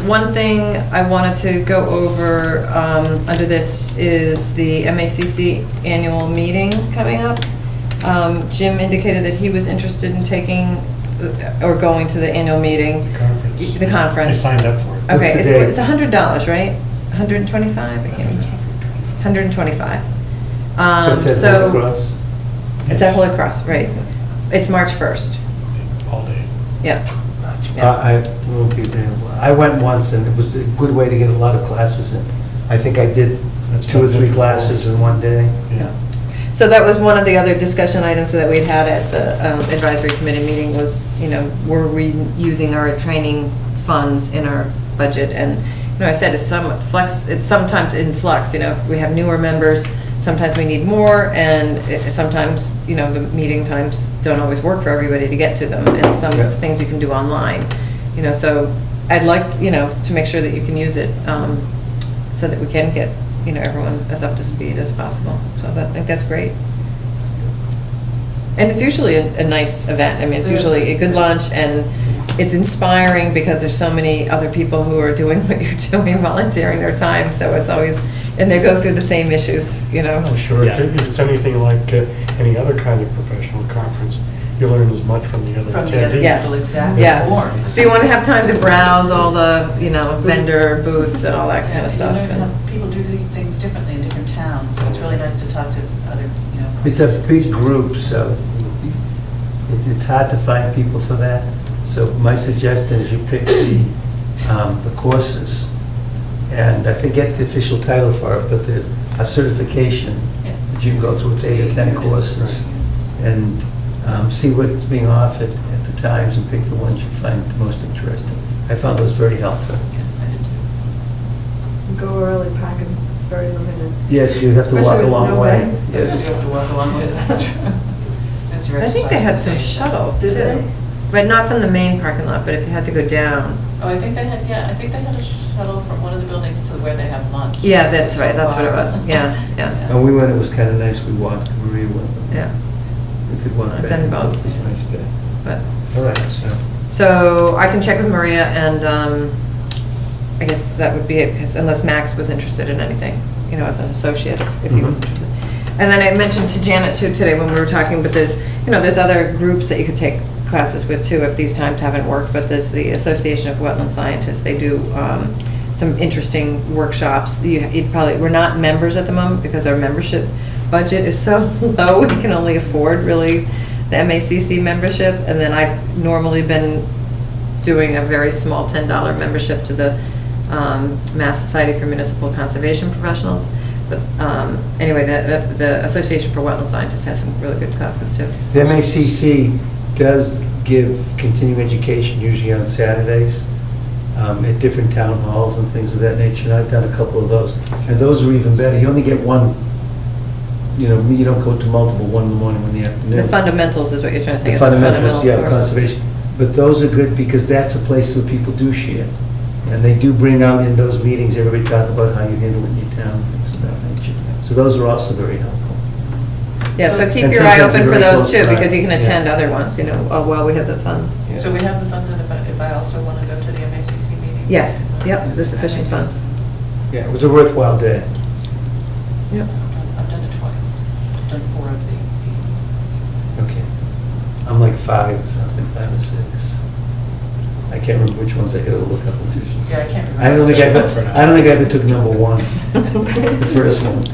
One thing I wanted to go over under this is the MACC annual meeting coming up. Jim indicated that he was interested in taking, or going to the annual meeting. Conference. The conference. I signed up for it. Okay, What's the date? it's $100, right? 125? I can't remember. 125. It says So, Holy Cross. it's at Holy Cross, right. It's March 1st, All day. yeah. I went once, and it was a good way to get a lot of classes in. I think I did That's 2 or 3 what- classes in one day. Yeah. So that was one of the other discussion items that we'd had at the advisory committee meeting was, were we using our training funds in our budget? And, I said it's sometimes in flux, if we have newer members, sometimes we need more, and sometimes, the meeting times don't always work for everybody to get to them, and some Yeah. things you can do online, so I'd like, to make sure that you can use it, so that we can get, everyone as up to speed as possible. So I think that's great. And it's usually a nice event. It's usually a good lunch, and it's inspiring because there's so many other people who are doing what you're doing, volunteering their time, so it's always, and they go through the same issues, Oh, sure. Yeah. If it's anything like any other kind of professional conference, you learn as much from the other From the other attendees. Yes. people, exactly. Yeah. More. So you want to have time to browse all the, vendor booths and all that kind of stuff. You learn how people do things differently in different towns, so it's really nice to talk to other, It's a big group, so it's hard to find people for that. So my suggestion is you pick the courses, and I forget the official title for it, but there's a certification that you can go through. It's 8 or 10 courses, and see what's being offered at the times and pick the ones you find most interesting. I found those very helpful. Go early, parking is very limited. Yes, you have to walk Especially a with long snow way. banks. You Yes. have to walk along with it, that's true. That's your I think they had some exercise. shuttles too. Did they? But not from the main parking lot, but if you had to go down. Oh, I think they had a shuttle from one of the buildings to where they have lunch. Yeah, that's right, that's what it was. Yeah, yeah, And we went, it was kind of nice, we walked, Maria went. yeah. We could walk I've back done and both. forth. It was a nice day. But, All right, so. so I can check with Maria, and I guess that would be it, because unless Max was interested in anything, as an associate, if he was Mhm. interested. And then I mentioned to Janet too today when we were talking, but there's other groups that you could take classes with too if these times haven't worked, but there's the Association of Wetland Scientists. They do some interesting workshops. We're not members at the moment because our membership budget is so low, we can only afford really the MACC membership, and then I've normally been doing a very small $10 membership to the Mass Society for Municipal Conservation Professionals. But anyway, the Association for Wetland Scientists has some really good classes too. The MACC does give continuing education usually on Saturdays at different town halls and things of that nature. And I've done a couple of those. And those are even better. You only get one, you don't go to multiple, one in the morning, one in the afternoon. The fundamentals is what you're trying to The think of. fundamentals, yeah, the courses. conservation. But those are good because that's a place where people do share. And they do bring out in those meetings, everybody talk about how you handle it in your town, things of that nature. So those are also very helpful. Yeah, so keep And your eye sometimes open you're for very those close too, by. because you can Yeah. attend other ones, while we have the funds. Yeah. So we have the funds, and if I also want to go to the MACC meeting? Yes, yep, the sufficient funds. Yeah, it was a worthwhile day. Yep. I've done it twice. I've done 4 of the meetings. Okay. I'm like 5 or something, 5 or 6. I can't remember which ones I gotta look up and see. Yeah, I can't remember. I don't think I ever took number 1, the first one.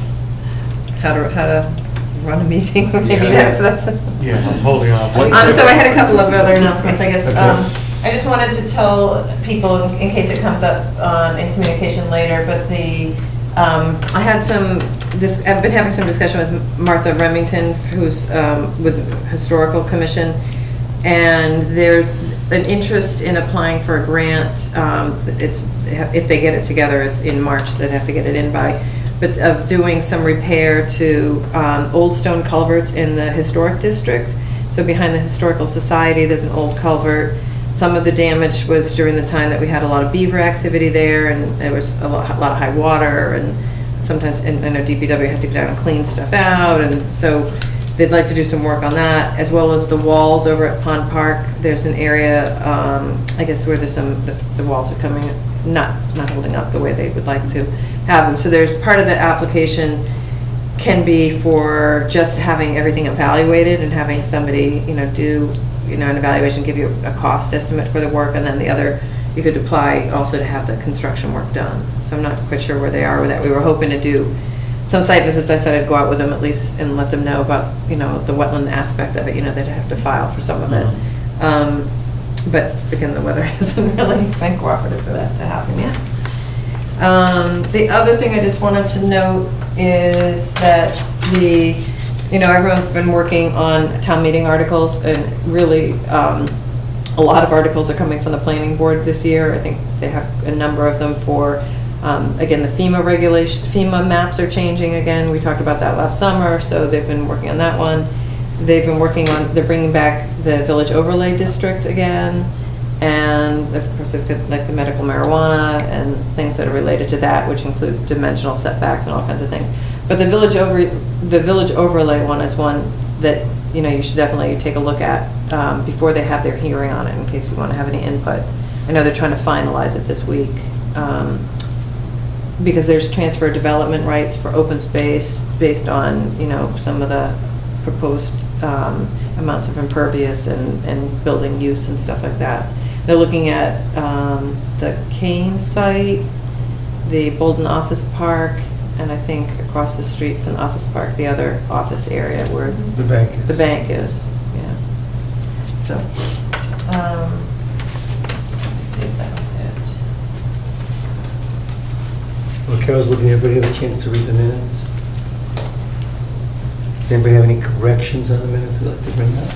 How to run a meeting, maybe Yeah. that's. Yeah, I'm holding off. So I had a couple of other announcements, I guess. Okay. I just wanted to tell people, in case it comes up in communication later, but I had I've been having some discussion with Martha Remington, who's with the Historical Commission, and there's an interest in applying for a grant. If they get it together, it's in March, they'd have to get it in by, but of doing some repair to old stone culverts in the historic district. So behind the Historical Society, there's an old culvert. Some of the damage was during the time that we had a lot of beaver activity there, and there was a lot of high water, and sometimes, and I know DPW had to go down and clean stuff out, and so they'd like to do some work on that, as well as the walls over at Pond Park. There's an area, I guess, where there's the walls are coming, not holding up the way they would like to have them. So there's part of the application can be for just having everything evaluated and having somebody, do, an evaluation, give you a cost estimate for the work, and then the other, you could apply also to have the construction work done. So I'm not quite sure where they are with that. We were hoping to do some site visits. I said I'd go out with them at least and let them know about, the wetland aspect of it, they'd have to file for some of it. But again, the weather hasn't really been cooperative for that to happen yet. The other thing I just wanted to note is that everyone's been working on town meeting articles, and really, a lot of articles are coming from the planning board this year. I think they have a number of them for, again, the FEMA maps are changing again. We talked about that last summer, so they've been working on that one. They've been they're bringing back the village overlay district again, and of course they've got like the medical marijuana and things that are related to that, which includes dimensional setbacks and all kinds of things. But the village overlay one is one that you should definitely take a look at before they have their hearing on it, in case you want to have any input. I know they're trying to finalize it this week, because there's transfer of development rights for open space based on some of the proposed amounts of impervious and building use and stuff like that. They're looking at the Kane site, the Bolden Office Park, and I think across the street from the office park, the other office area where The bank is. the bank is, yeah. So, let's see if that was it. Well, Carol's looking, everybody have a chance to read the minutes? Does anybody have any corrections on the minutes they'd like to bring up?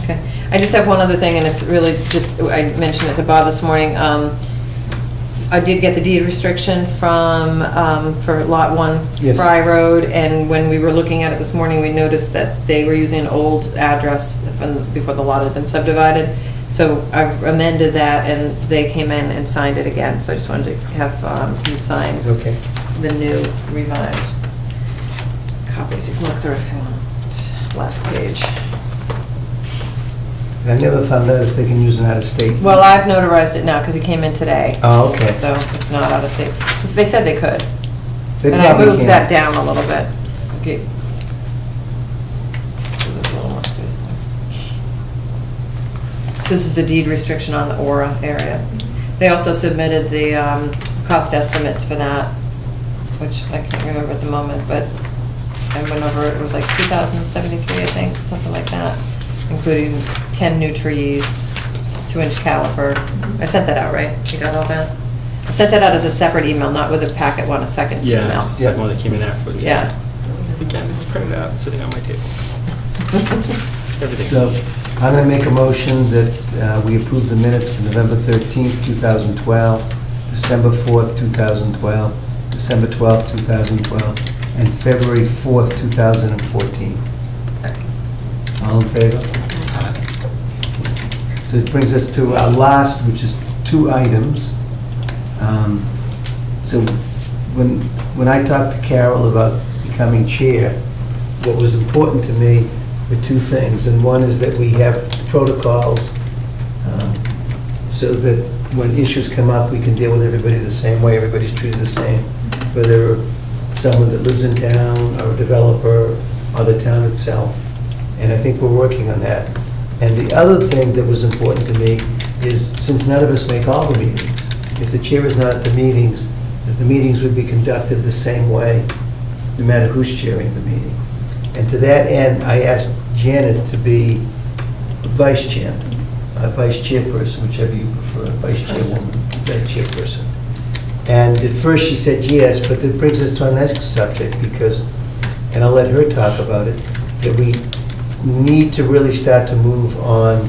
Okay, I just have one other thing, and it's really just, I mentioned it to Bob this morning. I did get the deed restriction for Lot 1 Yes. Fry Road, and when we were looking at it this morning, we noticed that they were using an old address from before the lot had been subdivided. So I've amended that, and they came in and signed it again, so I just wanted to have you sign Okay. the new revised copies. You can look through it if you want. Last page. I never found out if they can use an out-of-state. Well, I've notarized it now because it came in today. Oh, okay. So it's not out of state. They said they could. They And I probably moved can. that down a little bit. Okay. So there's a little more space there. So this is the deed restriction on the Aura area. They also submitted the cost estimates for that, which I can't remember at the moment, but I went over, it was like 2,073, I think, something like that. including 10 new trees, 2-inch caliper. I sent that out, right? You got all that? I sent that out as a separate email, not with a packet one, a second Yeah, email. it's the second one that came in afterwards. Yeah. Again, it's printed out, sitting on my table. Everything So is. I'm going to make a motion that we approve the minutes for November 13th, 2012, December 4th, 2012, December 12th, 2012, and February 4th, 2014. Second. All in favor? So it brings us to our last, which is 2 items. So when I talked to Carol about becoming chair, what was important to me were 2 things. And one is that we have protocols so that when issues come up, we can deal with everybody the same way, everybody's treated the same, whether someone that lives in town, or a developer, or the town itself. And I think we're working on that. And the other thing that was important to me is, since none of us make all the meetings, if the chair is not at the meetings, that the meetings would be conducted the same way, no matter who's chairing the meeting. And to that end, I asked Janet to be vice chairman, vice chairperson, whichever you prefer, vice chairwoman, vice chairperson. And at first she said yes, but that brings us to our next subject, because, and I'll let her talk about it, that we need to really start to move on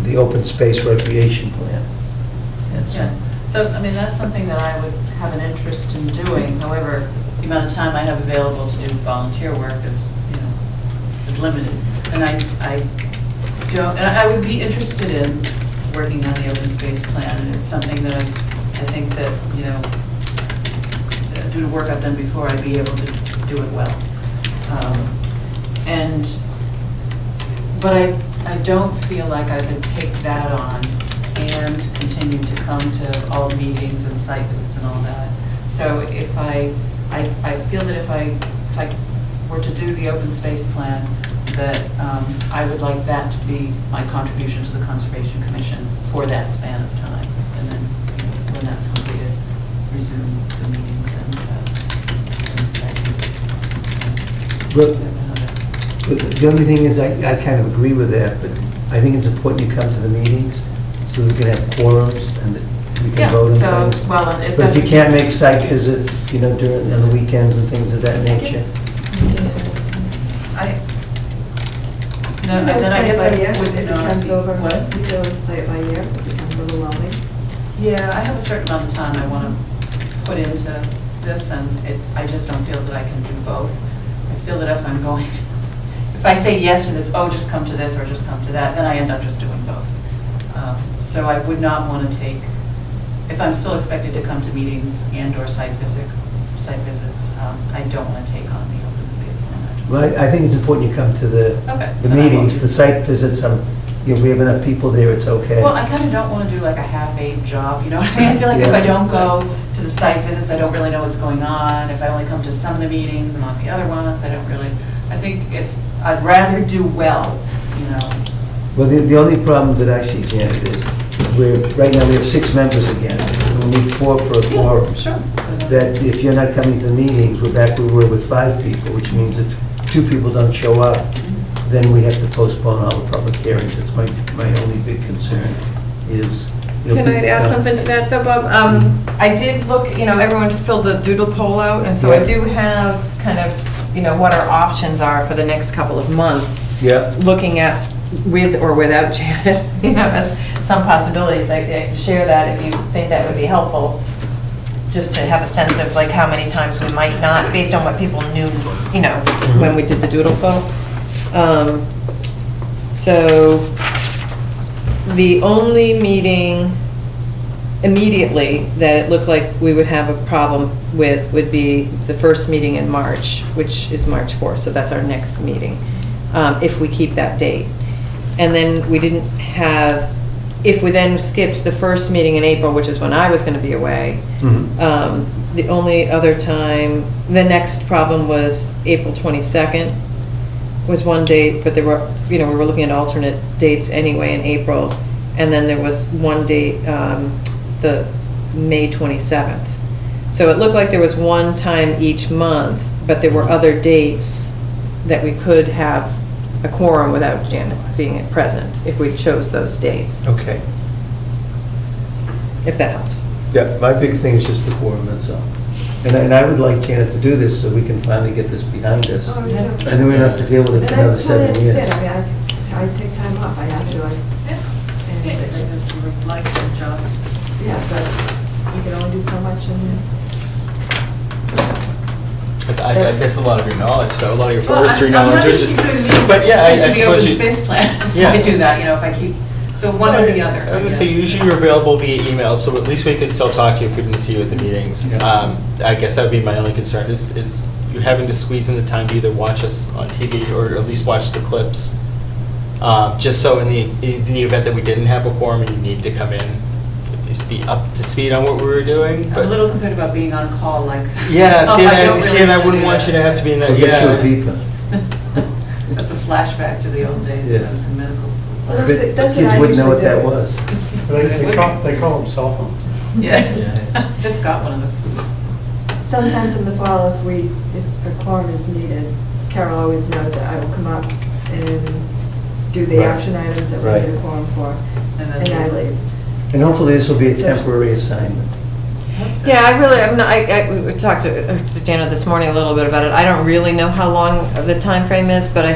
the open space recreation plan. And so- Yeah, so, I mean, that's something that I would have an interest in doing. However, the amount of time I have available to do volunteer work is, you know, is limited. And I don't, and I would be interested in working on the open space plan, and it's something that I think that, you know, due to work I've done before, I'd be able to do it well. But I don't feel like I could take that on and continue to come to all the meetings and site visits and all that. So if I feel that if I were to do the open space plan, that I would like that to be my contribution to the Conservation Commission for that span of time. And then, you know, when that's completed, resume the meetings and site visits. Well, the only thing is, I kind of agree with that, but I think it's important you come to the meetings so we can have quorums and that we can Yeah, vote on so, things. well, if But if that's you the can't case- make site visits, you know, on the weekends and things of that I nature. guess, no, and then I guess I would It not. becomes over, What? we can always play it by ear, it becomes overwhelming. Yeah, I have a certain amount of time I want to put into this, and I just don't feel that I can do both. I feel that if I'm going, if I say yes to this, oh, just come to this or just come to that, then I end up just doing both. So I would not want to take, if I'm still expected to come to meetings and/or site visits, I don't want to take on the open space plan. Well, I think it's important you come to the Okay. meetings, the site visits, if we have enough people there, it's okay. Well, I kind of don't want to do like a half-aid job, you know what I mean? I feel like if I Yeah. don't go to the site visits, I don't really know what's going on. If I only come to some of the meetings and not the other ones, I don't really, I think I'd rather do well, you know. Well, the only problem that I see, Janet, is right now we have 6 members again. We need 4 for a quorum. Sure. So That if you're not coming to the meetings, we're back where we were with 5 people, which means if 2 people don't show up, then we have to postpone all the public hearings. That's my only big concern is. you know, Can I add people- something to that, though, Bob? I did look, you know, everyone filled the doodle poll out, and so I Yeah. do have kind of, you know, what our options are for the next couple of months. Yeah. Looking at with or without Janet, you know, as some possibilities. I can share that if you think that would be helpful, just to have a sense of like how many times we might not, based on what people knew, you know, when we did the doodle poll. So the only meeting immediately that it looked like we would have a problem with would be the first meeting in March, which is March 4th, so that's our next meeting, if we keep that date. And then we didn't have, if we then skipped the first meeting in April, which is when I was going to be away, Mhm. the only other time, the next problem was April 22nd was one date, but there were, you know, we were looking at alternate dates anyway in April. And then there was one date, the May 27th. So it looked like there was one time each month, but there were other dates that we could have a quorum without Janet being present, if we chose those dates, Okay. if that helps. Yeah, my big thing is just the quorum, that's all. And I would like Janet to do this so we can finally get this behind us. Oh, yeah. And then we don't have to deal with it for And I another totally 7 years. understand. I mean, I take time off, I have to, Yeah, it's a lifetime job. yeah, but you can only do so much and. I missed a lot of your knowledge, so a lot of your Well, forestry I'm knowledge, happy which to is, keep doing meetings, but yeah, I just do the suppose open you. space plan. Yeah. I do that, if I keep, so one or the other. I was gonna say, guess. usually you're available via email, so at least we could still talk to you if we didn't see you at the meetings. Yeah. I guess that would be my only concern, is you having to squeeze in the time to either watch us on TV or at least watch the clips. Just so in the event that we didn't have a quorum and you need to come in, at least be up to speed on what we were doing. I'm a but- little concerned about being on call like that. Yeah, Oh, see, I don't and really I wanna wouldn't do want that. you to have to be in that, We'll get you a yeah. beeper. That's a flashback to the old days when I Yes. was in medical school. Well, The that's what kids I wouldn't know what usually that do. was. They call them cell phones. Yeah, just got one of those. Sometimes in the fall, if a quorum is needed, Carol always knows that I will come up and do the Right. action items that we Right. need a quorum for, And then and I leave. And hopefully this will be a temporary assignment. Yeah, I'm not, we talked to Janet this morning a little bit about it. I don't really know how long the time frame is, but I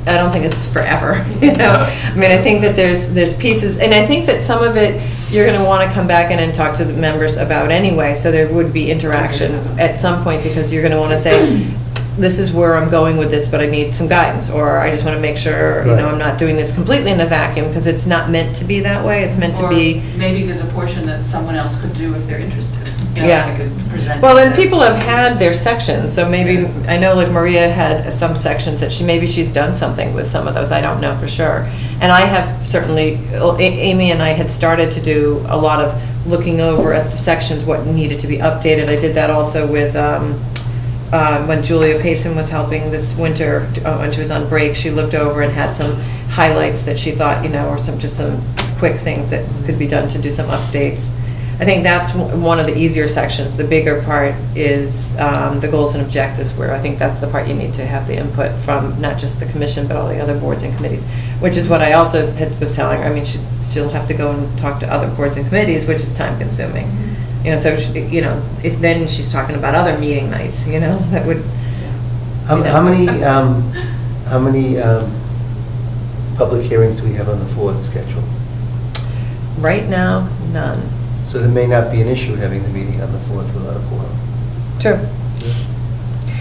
don't think it's forever, you know? I mean, I think that there's pieces, and I think that some of it, you're gonna wanna come back in and talk to the members about anyway, so there would be interaction at some point, because you're gonna wanna say, this is where I'm going with this, but I need some guidance, or I just wanna make sure, you know, Right. I'm not doing this completely in a vacuum, because it's not meant to be that way, it's meant to Or be. maybe there's a portion that someone else could do if they're interested. You know, Yeah. I could present. Well, to and them. people have had their sections, so maybe, I know like Maria had some sections that maybe she's done something with some of those, I don't know for sure. And I have certainly, Amy and I had started to do a lot of looking over at the sections, what needed to be updated. I did that also with, when Julia Payson was helping this winter, when she was on break, she looked over and had some highlights that she thought, you know, or just some quick things that could be done to do some updates. I think that's one of the easier sections. The bigger part is the goals and objectives, where I think that's the part you need to have the input from, not just the commission, but all the other boards and committees, which is what I also was telling her. I mean, she'll have to go and talk to other boards and committees, which is time consuming. You know, so, you know, if then she's talking about other meeting nights, you know, that would. How many public hearings do we have on the 4th schedule? Right now, none. So there may not be an issue having the meeting on the 4th without a quorum. True.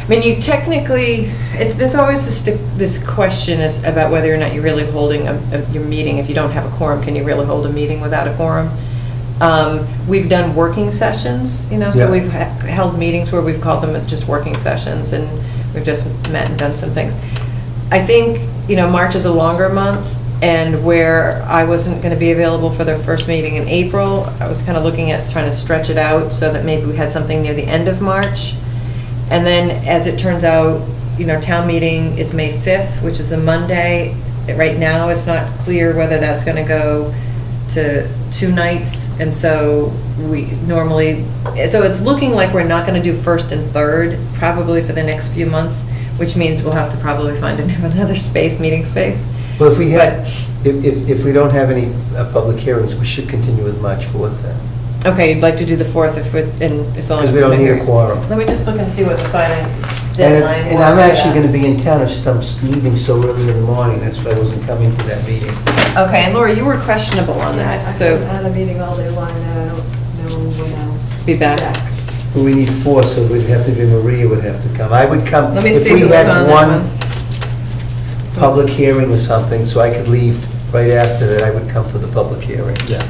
I mean, you technically, there's always this question is about whether or not you're really holding your meeting. If you don't have a quorum, can you really hold a meeting without a quorum? We've done working sessions, you know, so Yeah. we've held meetings where we've called them just working sessions, and we've just met and done some things. I think, you know, March is a longer month, and where I wasn't going to be available for the first meeting in April, I was kind of looking at trying to stretch it out so that maybe we had something near the end of March. And then, as it turns out, you know, town meeting is May 5th, which is the Monday. Right now, it's not clear whether that's going to go to 2 nights, and so so it's looking like we're not going to do first and third, probably for the next few months, which means we'll have to probably find another meeting space. Well, if we don't have any public hearings, we should continue with March 4th then. Okay, you'd like to do the 4th as long as. Because we don't need a quorum. Let me just look and see what the filing And deadline was. and I'm for actually that. going to be in town, I'm leaving so early in the morning, that's why I wasn't coming to that meeting. Okay, and Laura, you were questionable on that, I so had a meeting all day long, and I don't know when I'll. be back. But we need 4, so it would have to be Maria would have to come. I would come, Let me if see we who was had on that one public hearing or something, so I could leave right after that, I would come for the public hearing. Yeah.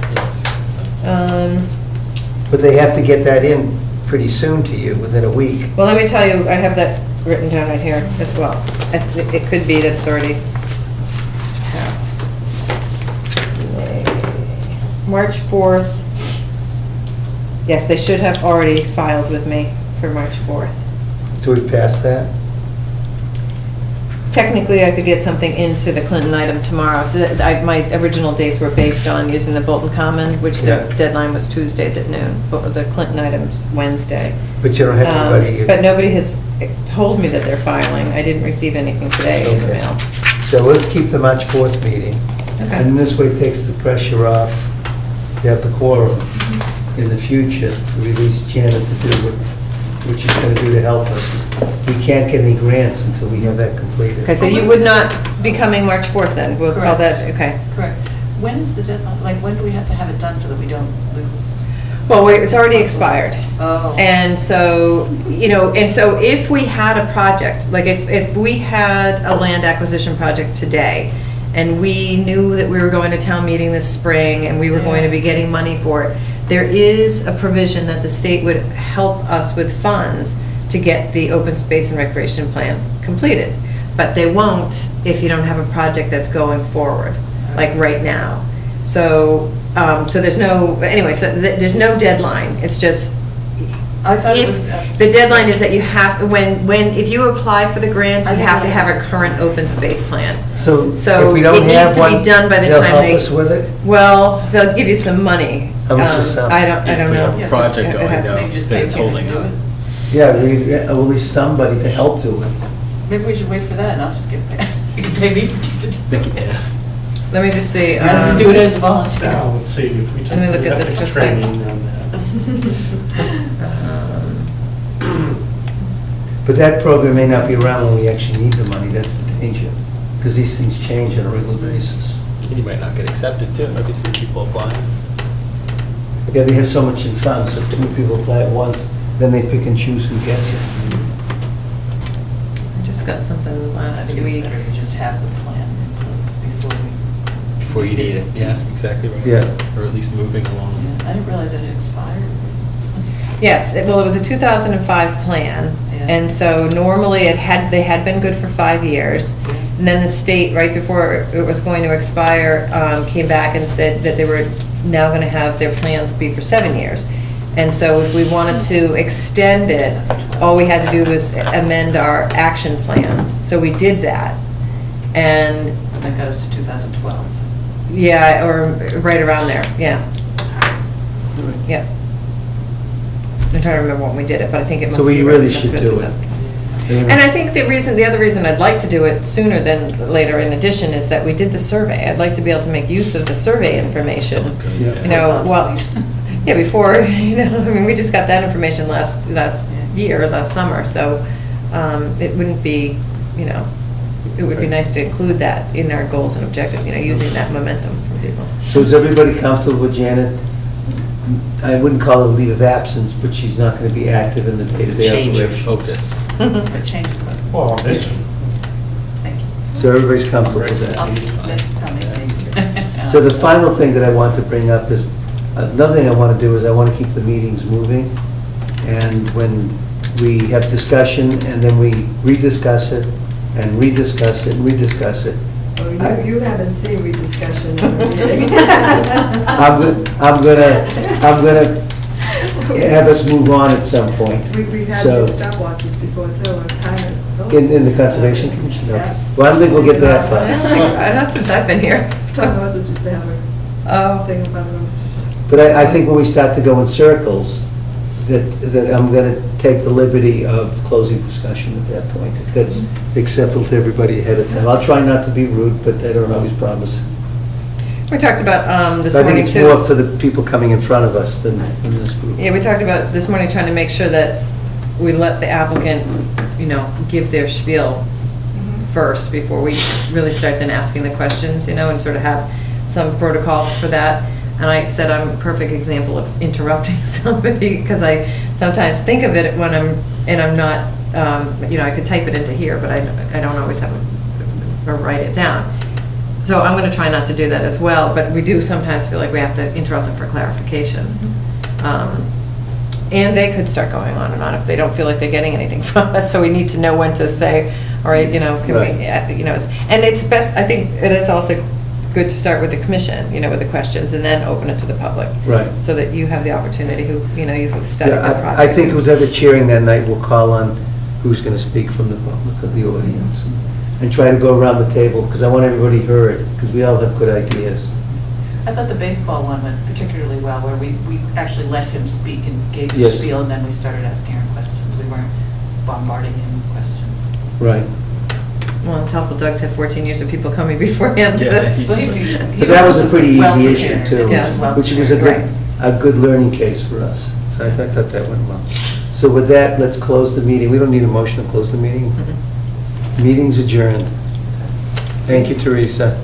But they have to get that in pretty soon to you, within a week. Well, let me tell you, I have that written down right here as well. It could be that it's already passed. March 4th. Yes, they should have already filed with me for March 4th. So we passed that? Technically, I could get something into the Clinton item tomorrow. So my original dates were based on using the Bolton Common, which the Yeah. deadline was Tuesdays at noon, but the Clinton item's Wednesday. But you don't have anybody. But nobody has told me that they're filing. I didn't receive anything today in the Okay. mail. So let's keep the March 4th meeting. Okay. And this way it takes the pressure off to have the quorum in the future to release Janet to do what she's going to do to help us. We can't get any grants until we have that completed. Okay, so you would not be coming March 4th then? We'll call that, okay. Correct. When is the deadline, like, when do we have to have it done so that we don't lose? Well, wait, it's already expired. Oh. And so, and so if we had a project, like if we had a land acquisition project today, and we knew that we were going to town meeting this spring, and we were going to be getting money for it, there is a provision that the state would help us with funds to get the open space and recreation plan completed. But they won't if you don't have a project that's going forward, like right now. So, so there's no, anyway, so there's no deadline. It's just, I thought it if, was. the deadline is that you have, if you apply for the grant, you have to have a current open space plan. So So if we don't it needs have to be one, done by the they'll time help they- us with it? Well, they'll give you some money. How much is some? I don't If we know. have a project going Maybe down, just that's pay holding someone to up. do Yeah, we, at least somebody to help do it. Maybe we should wait for that and I'll just get paid. You can pay me for doing it. Yeah. Let me just see. Rather than do it as a volunteer. Now, let's see if we Let me took look the at this ethics for a second. training on that. But that program may not be around when we actually need the money, that's the danger. Because these things change on a regular basis. And you might not get accepted too, maybe 3 people apply. Yeah, they have so much in funds, so if 2 people apply at once, then they pick and choose who gets it. I just got something I last think it's week. better to just have the plan in place Before you need it, yeah, exactly right. Yeah. Or at least moving along. I didn't realize it had expired. Yes, well, it was a 2005 plan, Yeah. and so normally they had been good for 5 years. And then the state, right before it was going to expire, came back and said that they were now going to have their plans be for 7 years. And so if we wanted to extend it, all we had to do was amend our action plan. So we did that. And, That got us to 2012. yeah, or right around there, yeah. Yeah. I'm trying to remember when we did it, but I think it must So be. we right- really must have should been do it. 2000. And I think the other reason I'd like to do it sooner than later in addition is that we did the survey. I'd like to be able to make use of the survey information. Still good, Yeah. yeah. You know, well, yeah, before, I mean, we just got that information last summer, so it wouldn't be, it would be nice to include that in our goals and objectives, using that momentum from people. So is everybody comfortable with Janet? I wouldn't call it a leave of absence, but she's not going to be active in the day-to-day Change of operation. focus. But change it. Well, I'll miss him. Thank you. So everybody's comfortable with I'll that? miss Tommy, thank you. So the final thing that I want to bring up is, another thing I want to do is I want to keep the meetings moving. And when we have discussion and then we rediscuss it and rediscuss it and rediscuss it, Oh, you haven't seen rediscussion in the meeting. I'm gonna have us move on at some point. We've had So- these stopwatches before too, and timers. In the Conservation Commission? Okay. Yeah. Well, I don't think we'll get that far. Not since I've been here. Tom Moses used to have a Oh, thing about them. But I think when we start to go in circles, that I'm going to take the liberty of closing discussion at that point, if that's acceptable to everybody ahead of time. I'll try not to be rude, but I don't always promise. we talked about this But I think morning it's too. more for the people coming in front of us than this group. Yeah, we talked about this morning trying to make sure that we let the applicant, give their spiel first before we really start then asking the questions, and sort of have some protocol for that. And I said I'm a perfect example of interrupting somebody because I sometimes think of it when I'm not, I could type it into here, but I don't always have or write it down. So I'm going to try not to do that as well, but we do sometimes feel like we have to interrupt them for clarification. And they could start going on and on if they don't feel like they're getting anything from us, so we need to know when to say, all right, can we, Right. and it's best, I think it is also good to start with the commission, with the questions, and then open it to the public. Right. So that you have the opportunity you've studied the Yeah, project. I think who's ever chairing that night will call on who's going to speak from the public of the audience and try to go around the table, because I want everybody heard, because we all have good ideas. I thought the baseball one went particularly well, where we actually let him speak and gave his Yes. spiel, and then we started asking him questions. We weren't bombarding him with questions. Right. Well, it's helpful Doug's had 14 years of people coming before him Yeah, to. he's- But that was a pretty easy issue Well-prepared. too, Yeah, it's which was a well-prepared, good learning case for us. So I thought that went well. So with that, let's close the meeting. We don't need a motion to close the meeting. Meeting's adjourned. Thank you, Teresa.